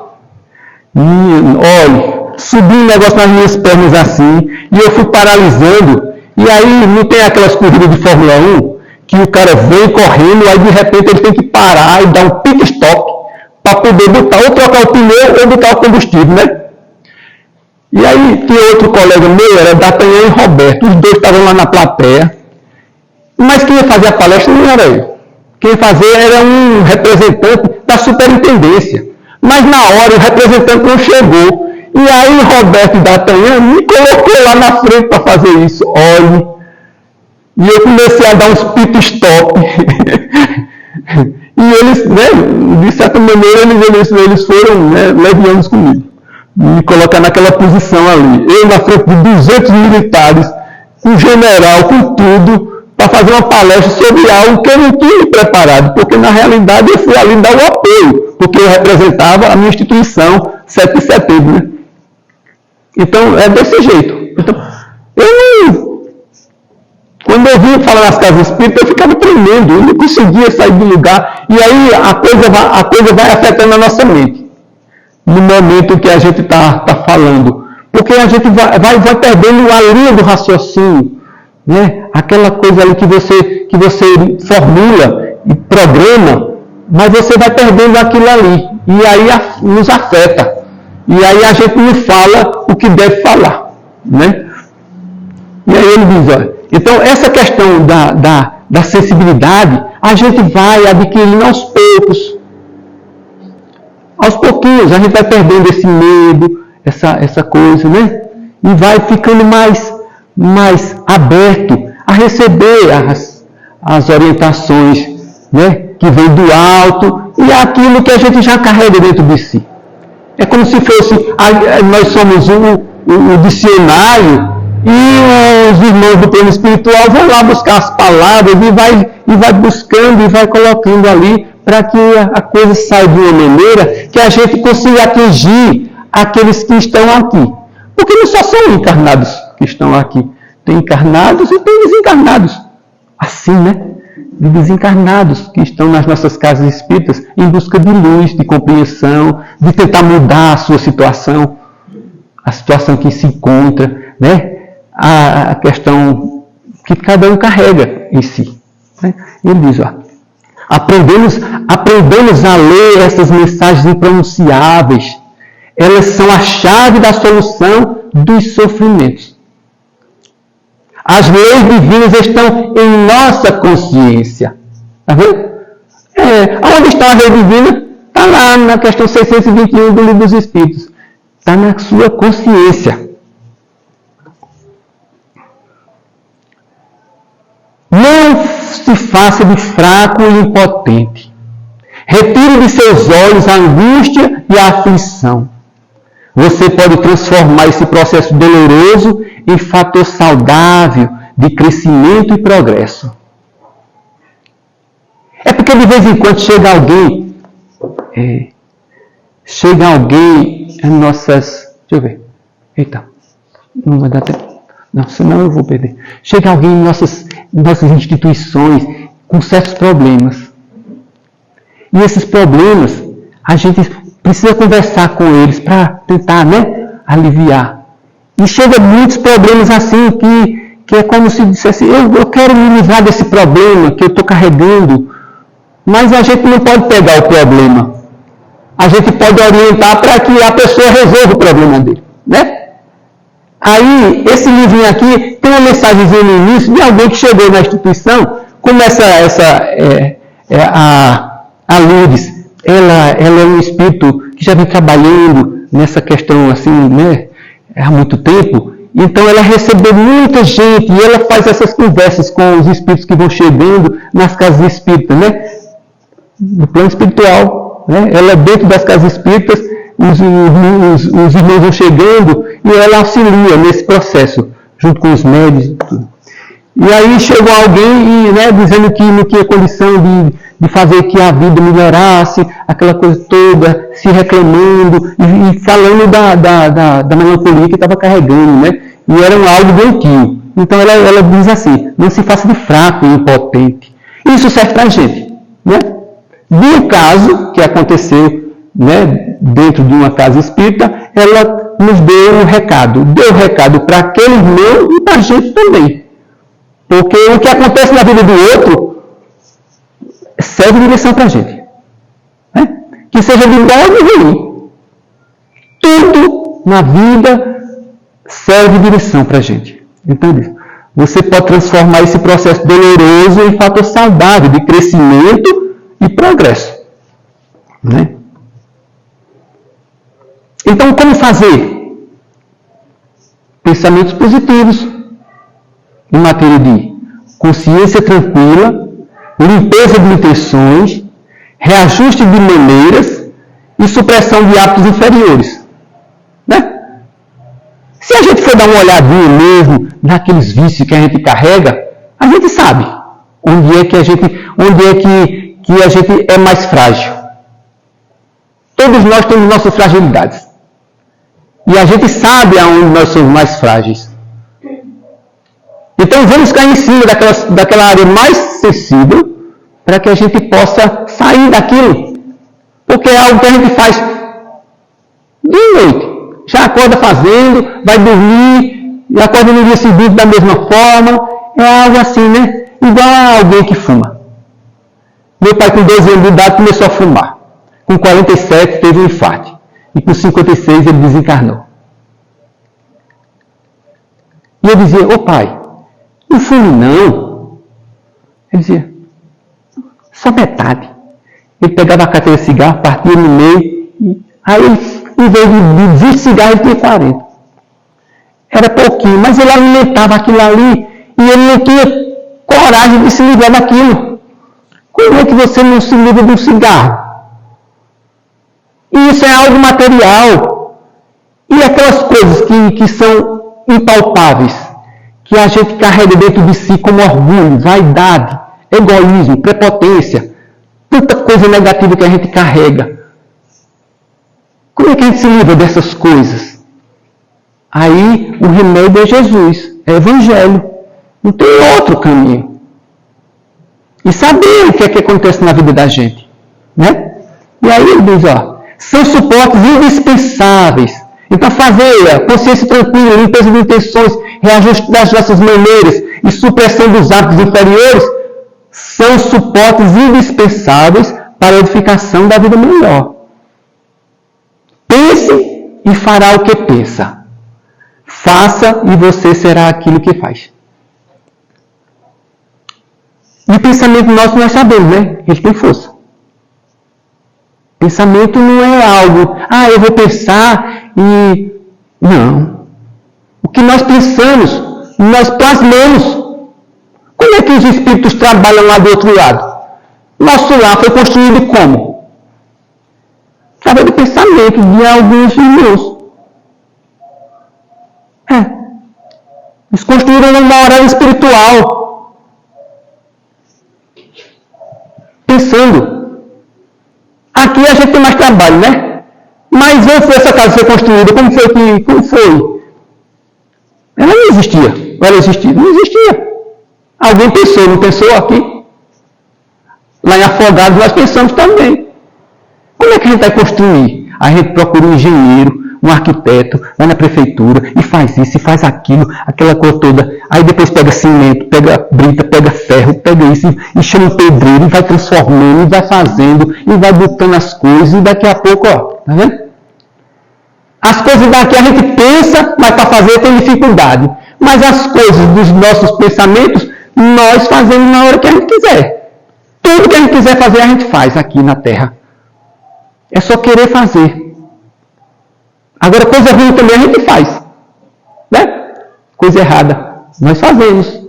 E, olha, subiu um negócio nas minhas pernas assim, e eu fui paralisando. E aí, não tem aquelas corridas de Fórmula 1, que o cara vem correndo, aí de repente ele tem que parar e dar um pit stop, para poder botar, ou trocar o pneu, ou botar o combustível, né? E aí, tinha outro colega meu, era D'Artagnan e Roberto, os dois estavam lá na plateia, mas quem ia fazer a palestra não era eu. Quem ia fazer era um representante da superintendência. Mas na hora o representante não chegou. E aí Roberto e D'Artagnan me colocou lá na frente para fazer isso. Olhe. E eu comecei a dar uns pit stop. E eles, né, de certa maneira, eles foram, né, levianos comigo. Me colocar naquela posição ali. Eu na frente de 200 militares, com o general, com tudo, para fazer uma palestra sobre algo que eu não tinha me preparado, porque na realidade eu fui ali dar o apoio, porque eu representava a minha instituição 7 de setembro. Né? Então, é desse jeito. Então, quando eu vinha falar nas casas espíritas, eu ficava tremendo, eu não conseguia sair do lugar, e aí a coisa vai afetando a nossa mente, no momento que a gente está falando, porque a gente vai perdendo a linha do raciocínio, né? Aquela coisa ali que você formula e programa, mas você vai perdendo aquilo ali. E aí nos afeta. E aí a gente não fala o que deve falar. Né? E aí ele diz, olha, então essa questão da sensibilidade, a gente vai adquirindo aos poucos. Aos pouquinhos, a gente vai perdendo esse medo, essa coisa, né? E vai ficando mais aberto a receber as orientações, né, que vem do alto e aquilo que a gente já carrega dentro de si. É como se fosse, nós somos o dicionário e os irmãos do plano espiritual vão lá buscar as palavras e vai buscando e vai colocando ali para que a coisa saia de uma maneira que a gente consiga atingir aqueles que estão aqui. Porque não só são encarnados que estão aqui. Tem encarnados e tem desencarnados. Assim, né? De desencarnados que estão nas nossas casas espíritas em busca de luz, de compreensão, de tentar mudar a sua situação, a situação que se encontra, né? A questão que cada um carrega em si. Né? Ele diz, ó, aprendemos a ler essas mensagens impronunciáveis. Elas são a chave da solução dos sofrimentos. As leis divinas estão em nossa consciência. Está vendo? Onde está a lei divina? Está lá na questão 621 do Livro dos Espíritos. Está na sua consciência. Não se faça de fraco e impotente. Retire de seus olhos a angústia e a aflição. Você pode transformar esse processo doloroso em fator saudável de crescimento e progresso. É porque de vez em quando chega alguém em nossas... Deixa eu ver. Eita, não vai dar tempo. Não, senão eu vou perder. Chega alguém em nossas instituições com certos problemas. E esses problemas, a gente precisa conversar com eles para tentar, né, aliviar. E chega muitos problemas assim que que é como se dissesse, eu quero me livrar desse problema que eu estou carregando, mas a gente não pode pegar o problema. A gente pode orientar para que a pessoa resolva o problema dele, né? Aí, esse livrinho aqui tem uma mensagenzinha no início de alguém que chegou na instituição, como a Lourdes, ela é um espírito que já vem trabalhando nessa questão assim, né, há muito tempo. Então ela recebeu muita gente e ela faz essas conversas com os espíritos que vão chegando nas casas espíritas, né? No plano espiritual, né? Ela dentro das casas espíritas, os irmãos vão chegando e ela auxilia nesse processo, junto com os médicos e tudo. E aí chegou alguém e, né, dizendo que não tinha condição de fazer que a vida melhorasse, aquela coisa toda, se reclamando e falando da melancolia que estava carregando, né? E era algo doentio. Então ela diz assim, não se faça de fraco e impotente. Isso serve para a gente, né? De um caso que aconteceu, né, dentro de uma casa espírita, ela nos deu um recado. Deu um recado para aquele irmão e para a gente também. Porque o que acontece na vida do outro serve de lição para a gente. Né? Que seja de bom ou de ruim. Tudo na vida serve de lição para a gente. Entendeu? Você pode transformar esse processo doloroso em fator saudável de crescimento e progresso. Né? Então, como fazer? Pensamentos positivos em matéria de consciência tranquila, limpeza de intenções, reajuste de maneiras e supressão de hábitos inferiores. Né? Se a gente for dar uma olhadinha mesmo naqueles vícios que a gente carrega, a gente sabe onde é que a gente é mais frágil. Todos nós temos nossas fragilidades. E a gente sabe aonde nós somos mais frágeis. Então vamos cair em cima daquela área mais sensível para que a gente possa sair daquilo. Porque é algo que a gente faz de noite. Já acorda fazendo, vai dormir, e acorda no dia seguinte da mesma forma. É algo assim, né? Igual a alguém que fuma. Meu pai com 12 anos de idade começou a fumar. Com 47 teve um infarto. E com 56 ele desencarnou. E eu dizia, ô pai, não fume não. Ele dizia, só metade. Ele pegava a carteira de cigarro, partia no meio, aí em vez de 20 cigarros ele tinha 40. Era pouquinho, mas ele alimentava aquilo ali e ele não tinha coragem de se livrar daquilo. Como é que você não se livra de um cigarro? E isso é algo material. E aquelas coisas que são impalpáveis, que a gente carrega dentro de si como orgulho, vaidade, egoísmo, prepotência, tanta coisa negativa que a gente carrega. Como é que a gente se livra dessas coisas? Aí o remédio é Jesus, é Evangelho. Não tem outro caminho. E saber o que é que acontece na vida da gente. Né? E aí ele diz, ó, são suportes indispensáveis. Então fazer a consciência tranquila, limpeza de intenções, reajuste das nossas maneiras e supressão dos hábitos inferiores são suportes indispensáveis para a edificação da vida melhor. Pense e fará o que pensa. Faça e você será aquilo que faz. E o pensamento nosso nós sabemos, né? Ele tem força. Pensamento não é algo, eu vou pensar e... Não. O que nós pensamos, nós plasmamos. Como é que os espíritos trabalham lá do outro lado? Nosso lar foi construído como? Através do pensamento de alguns irmãos. Eles construíram uma morada espiritual. Pensando. Aqui a gente tem mais trabalho, né? Mas antes dessa casa ser construída, como foi? Ela não existia. Ela existia? Não existia. Alguém pensou, não pensou aqui? Lá em Afogados nós pensamos também. Como é que a gente vai construir? A gente procura um engenheiro, um arquiteto, vai na prefeitura e faz isso, e faz aquilo, aquela coisa toda. Aí depois pega cimento, pega brita, pega ferro, pega isso, e chama um pedreiro, e vai transformando, e vai fazendo, e vai botando as coisas, e daqui a pouco, ó, tá vendo? As coisas daqui a gente pensa, mas para fazer tem dificuldade. Mas as coisas dos nossos pensamentos, nós fazemos na hora que a gente quiser. Tudo que a gente quiser fazer, a gente faz aqui na Terra. É só querer fazer. Agora, coisa ruim também a gente faz. Né? Coisa errada. Nós fazemos.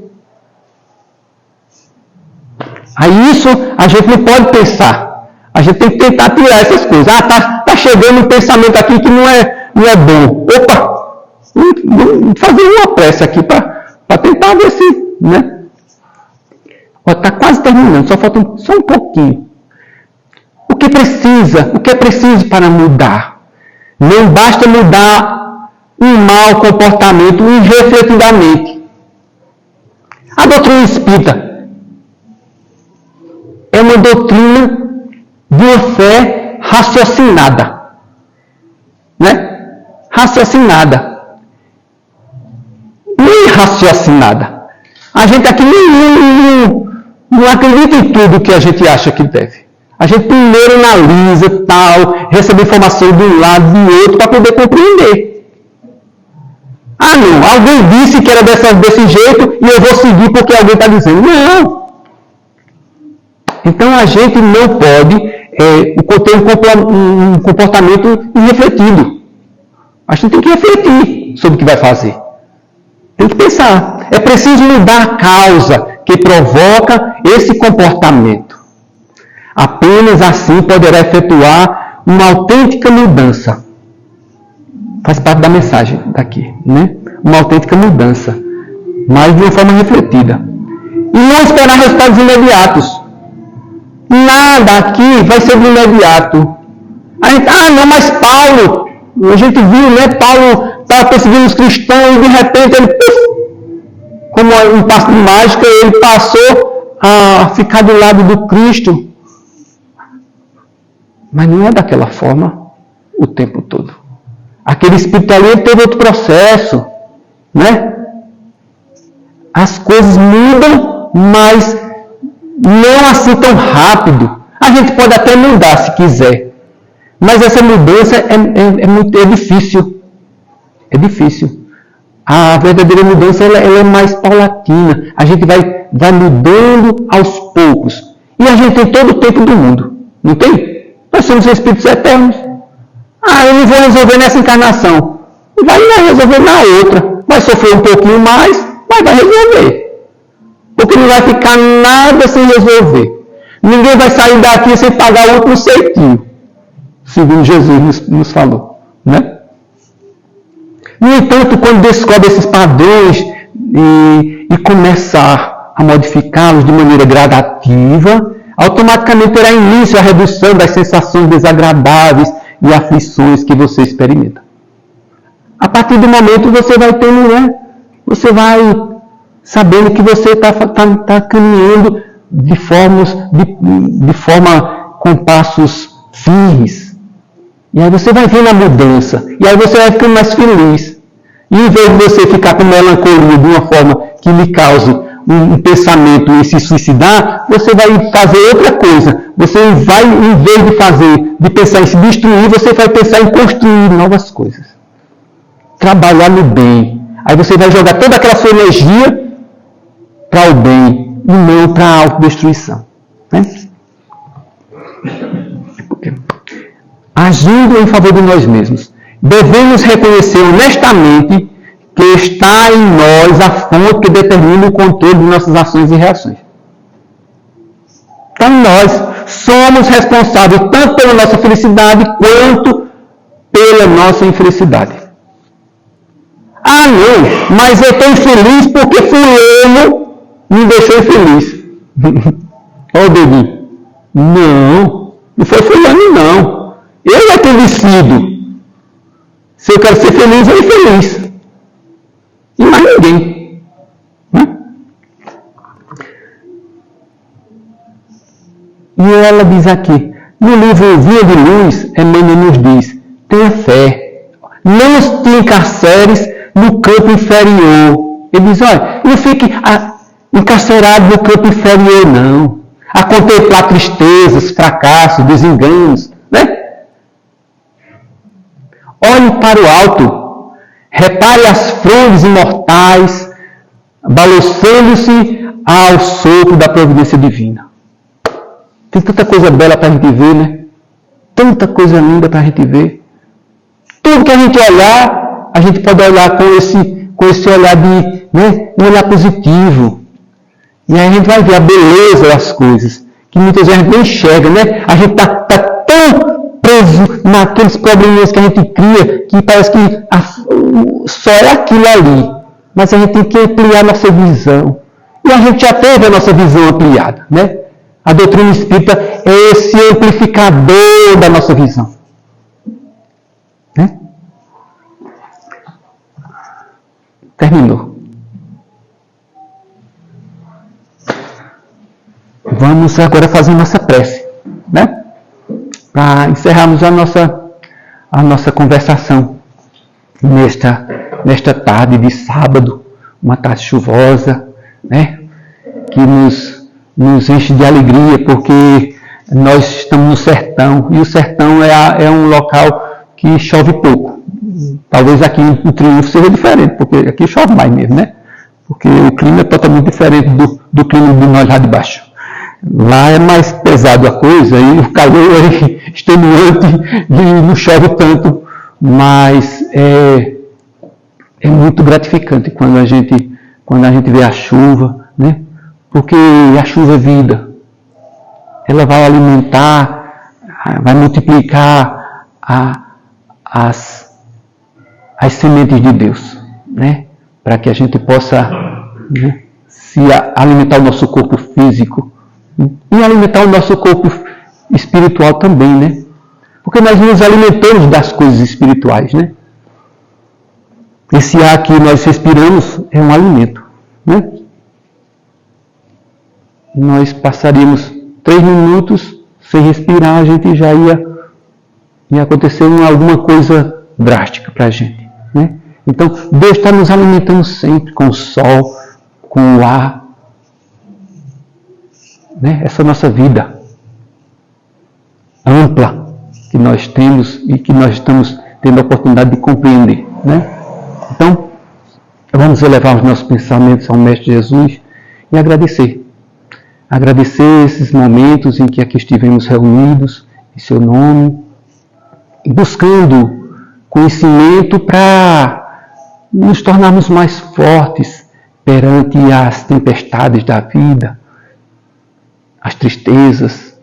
Aí isso a gente não pode pensar. A gente tem que tentar tirar essas coisas. Ah, tá chegando um pensamento aqui que não é bom. Opa! Vou fazer uma pressa aqui para tentar ver se... Né? Está quase terminando, só falta só um pouquinho. O que é preciso para mudar? Não basta mudar um mau comportamento irrefletidamente. A doutrina espírita é uma doutrina de uma fé raciocinada. Né? Raciocinada. Nem raciocinada. A gente aqui não acredita em tudo que a gente acha que deve. A gente primeiro analisa, tal, recebe informação de um lado e do outro para poder compreender. Ah, não, alguém disse que era desse jeito e eu vou seguir porque alguém está dizendo. Não! Então a gente não pode ter um comportamento irrefletido. A gente tem que refletir sobre o que vai fazer. Tem que pensar. É preciso mudar a causa que provoca esse comportamento. Apenas assim poderá efetuar uma autêntica mudança. Faz parte da mensagem daqui, né? Uma autêntica mudança, mas de uma forma refletida. E não esperar resultados imediatos. Nada aqui vai ser de imediato. Mas Paulo, a gente viu, né? Paulo estava perseguindo os cristãos e de repente ele, como um passo de mágica, ele passou a ficar do lado do Cristo. Mas não é daquela forma o tempo todo. Aquele espírito ali teve outro processo, né? As coisas mudam, mas não assim tão rápido. A gente pode até mudar se quiser, mas essa mudança é difícil. É difícil. A verdadeira mudança ela é mais paulatina. A gente vai mudando aos poucos. E a gente tem todo o tempo do mundo. Não tem? Nós somos espíritos eternos. Eu não vou resolver nessa encarnação. Vai resolver na outra. Vai sofrer um pouquinho mais, mas vai resolver. Porque não vai ficar nada sem resolver. Ninguém vai sair daqui sem pagar o último ceitinho. Segundo Jesus nos falou. Né? No entanto, quando descobre esses padrões e começar a modificá-los de maneira gradativa, automaticamente terá início a redução das sensações desagradáveis e aflições que você experimenta. A partir do momento você vai tendo, né? Você vai sabendo que você está caminhando de forma com passos firmes. E aí você vai vendo a mudança. E aí você vai ficando mais feliz. E em vez de você ficar com melancolia de uma forma que lhe cause um pensamento em se suicidar, você vai fazer outra coisa. Você vai, em vez de pensar em se destruir, você vai pensar em construir novas coisas. Trabalhar no bem. Aí você vai jogar toda aquela sua energia para o bem e não para a autodestruição. Né? Agindo em favor de nós mesmos, devemos reconhecer honestamente que está em nós a fonte que determina o controle de nossas ações e reações. Então nós somos responsáveis tanto pela nossa felicidade quanto pela nossa infelicidade. Não, mas eu estou infeliz porque fulano me deixou infeliz. Ó, Deus, não foi fulano não. Eu é que decido. Se eu quero ser feliz, eu sou infeliz. E mais ninguém. E ela diz aqui, no livro Via de Luz, Emmanuel nos diz, tenha fé. Não te encarceres no campo inferior. Ele diz, olha, não fique encarcerado no campo inferior, não. A contemplar tristezas, fracassos, desenganos, né? Olhe para o alto, repare as flores imortais, balançando-se ao sopro da providência divina. Tem tanta coisa bela para a gente ver, né? Tanta coisa linda para a gente ver. Tudo que a gente olhar, a gente pode olhar com esse olhar de, né, um olhar positivo. E aí a gente vai ver a beleza das coisas, que muitas vezes a gente não enxerga, né? A gente está tão preso naqueles problemas que a gente cria, que parece que só é aquilo ali. Mas a gente tem que ampliar a nossa visão. E a gente já teve a nossa visão ampliada, né? A doutrina espírita é esse amplificador da nossa visão. Né? Terminou. Vamos agora fazer nossa prece, né? Para encerrarmos a nossa conversação nesta tarde de sábado, uma tarde chuvosa, né? Que nos enche de alegria, porque nós estamos no sertão, e o sertão é um local que chove pouco. Talvez aqui no Triunfo seja diferente, porque aqui chove mais mesmo, né? Porque o clima é totalmente diferente do clima de nós lá de baixo. Lá é mais pesado a coisa, e o calor é extenuante, e não chove tanto, mas é muito gratificante quando a gente vê a chuva, né? Porque a chuva é vida. Ela vai alimentar, vai multiplicar as sementes de Deus, né? Para que a gente possa, né, se alimentar o nosso corpo físico e alimentar o nosso corpo espiritual também, né? Porque nós nos alimentamos das coisas espirituais, né? Esse ar que nós respiramos é um alimento, né? Nós passaríamos 3 minutos sem respirar, a gente já ia acontecer alguma coisa drástica para a gente, né? Então, Deus está nos alimentando sempre com o sol, com o ar, né? Essa nossa vida ampla que nós temos e que nós estamos tendo a oportunidade de compreender, né? Então, vamos elevar os nossos pensamentos ao Mestre Jesus e agradecer. Agradecer esses momentos em que aqui estivemos reunidos, em seu nome, buscando conhecimento para nos tornarmos mais fortes perante as tempestades da vida, as tristezas,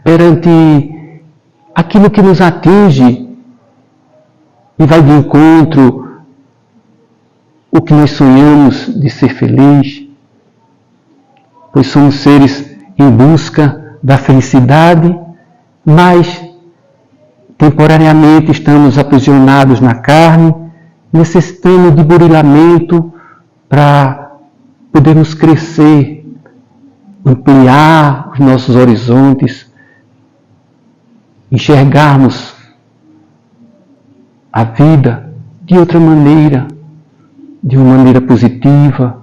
perante aquilo que nos atinge e vai de encontro o que nós sonhamos de ser feliz, pois somos seres em busca da felicidade, mas temporariamente estamos aprisionados na carne, necessitando de burilamento para podermos crescer, ampliar os nossos horizontes, enxergarmos a vida de outra maneira, de uma maneira positiva,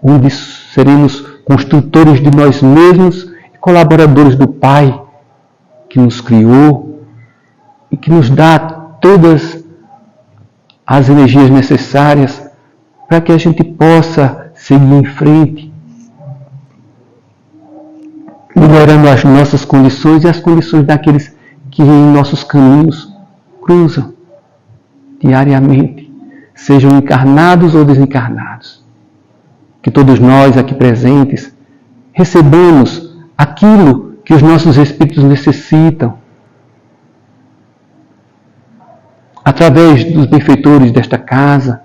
onde seremos construtores de nós mesmos e colaboradores do Pai que nos criou e que nos dá todas as energias necessárias para que a gente possa seguir em frente, melhorando as nossas condições e as condições daqueles que em nossos caminhos cruzam diariamente, sejam encarnados ou desencarnados. Que todos nós aqui presentes recebamos aquilo que os nossos espíritos necessitam, através dos benfeitores desta casa,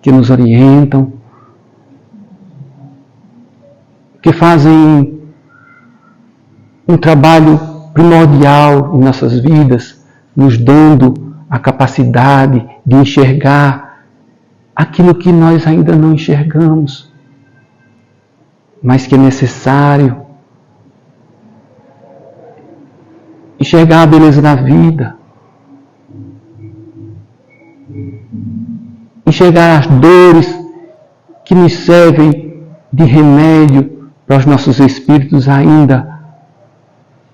que nos orientam, que fazem um trabalho primordial em nossas vidas, nos dando a capacidade de enxergar aquilo que nós ainda não enxergamos, mas que é necessário enxergar a beleza da vida, enxergar as dores que nos servem de remédio para os nossos espíritos ainda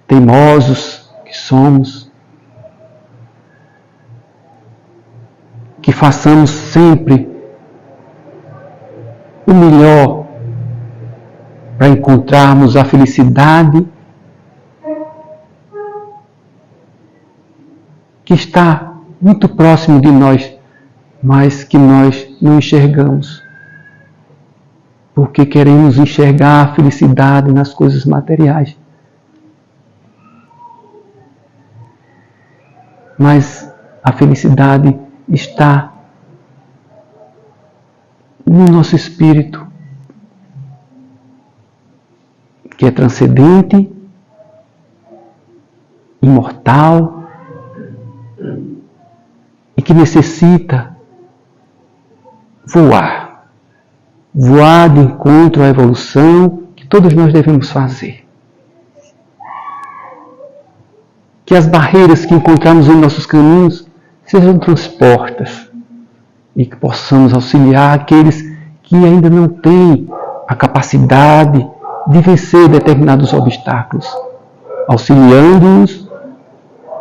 teimosos que somos. Que façamos sempre o melhor para encontrarmos a felicidade que está muito próximo de nós, mas que nós não enxergamos. Porque queremos enxergar a felicidade nas coisas materiais. Mas a felicidade está no nosso espírito, que é transcendente, imortal e que necessita voar de encontro à evolução que todos nós devemos fazer. Que as barreiras que encontramos em nossos caminhos sejam transpostas e que possamos auxiliar aqueles que ainda não têm a capacidade de vencer determinados obstáculos, auxiliando-os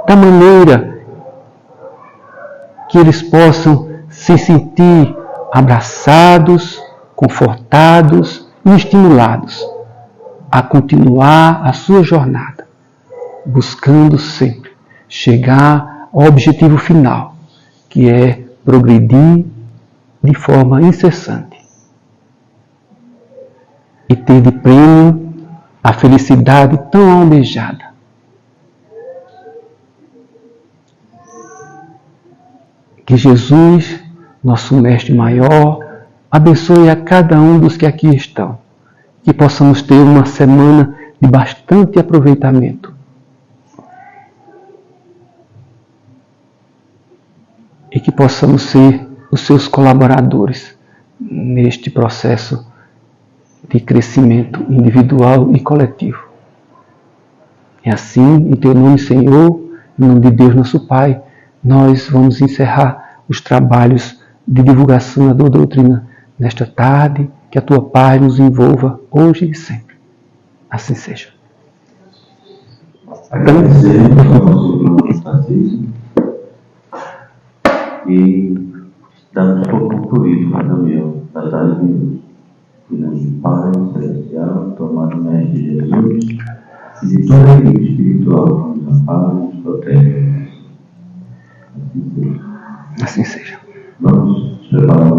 da maneira que eles possam se sentir abraçados, confortados e estimulados a continuar a sua jornada, buscando sempre chegar ao objetivo final, que é progredir de forma incessante e ter de prêmio a felicidade tão almejada. Que Jesus, nosso Mestre Maior, abençoe a cada um dos que aqui estão. Que possamos ter uma semana de bastante aproveitamento. E que possamos ser os seus colaboradores neste processo de crescimento individual e coletivo. É assim, em Teu nome, Senhor, em nome de Deus, nosso Pai, nós vamos encerrar os trabalhos de divulgação da doutrina nesta tarde. Que a Tua paz nos envolva hoje e sempre. Assim seja. Agradecemos ao nosso irmão Francisco e damos por concluído a reunião da tarde de hoje. Filhos de Pai Celestial, tomado Mestre Jesus, e de toda a equipe espiritual que nos ampara e nos protege. Assim seja. Assim seja. Vamos preparar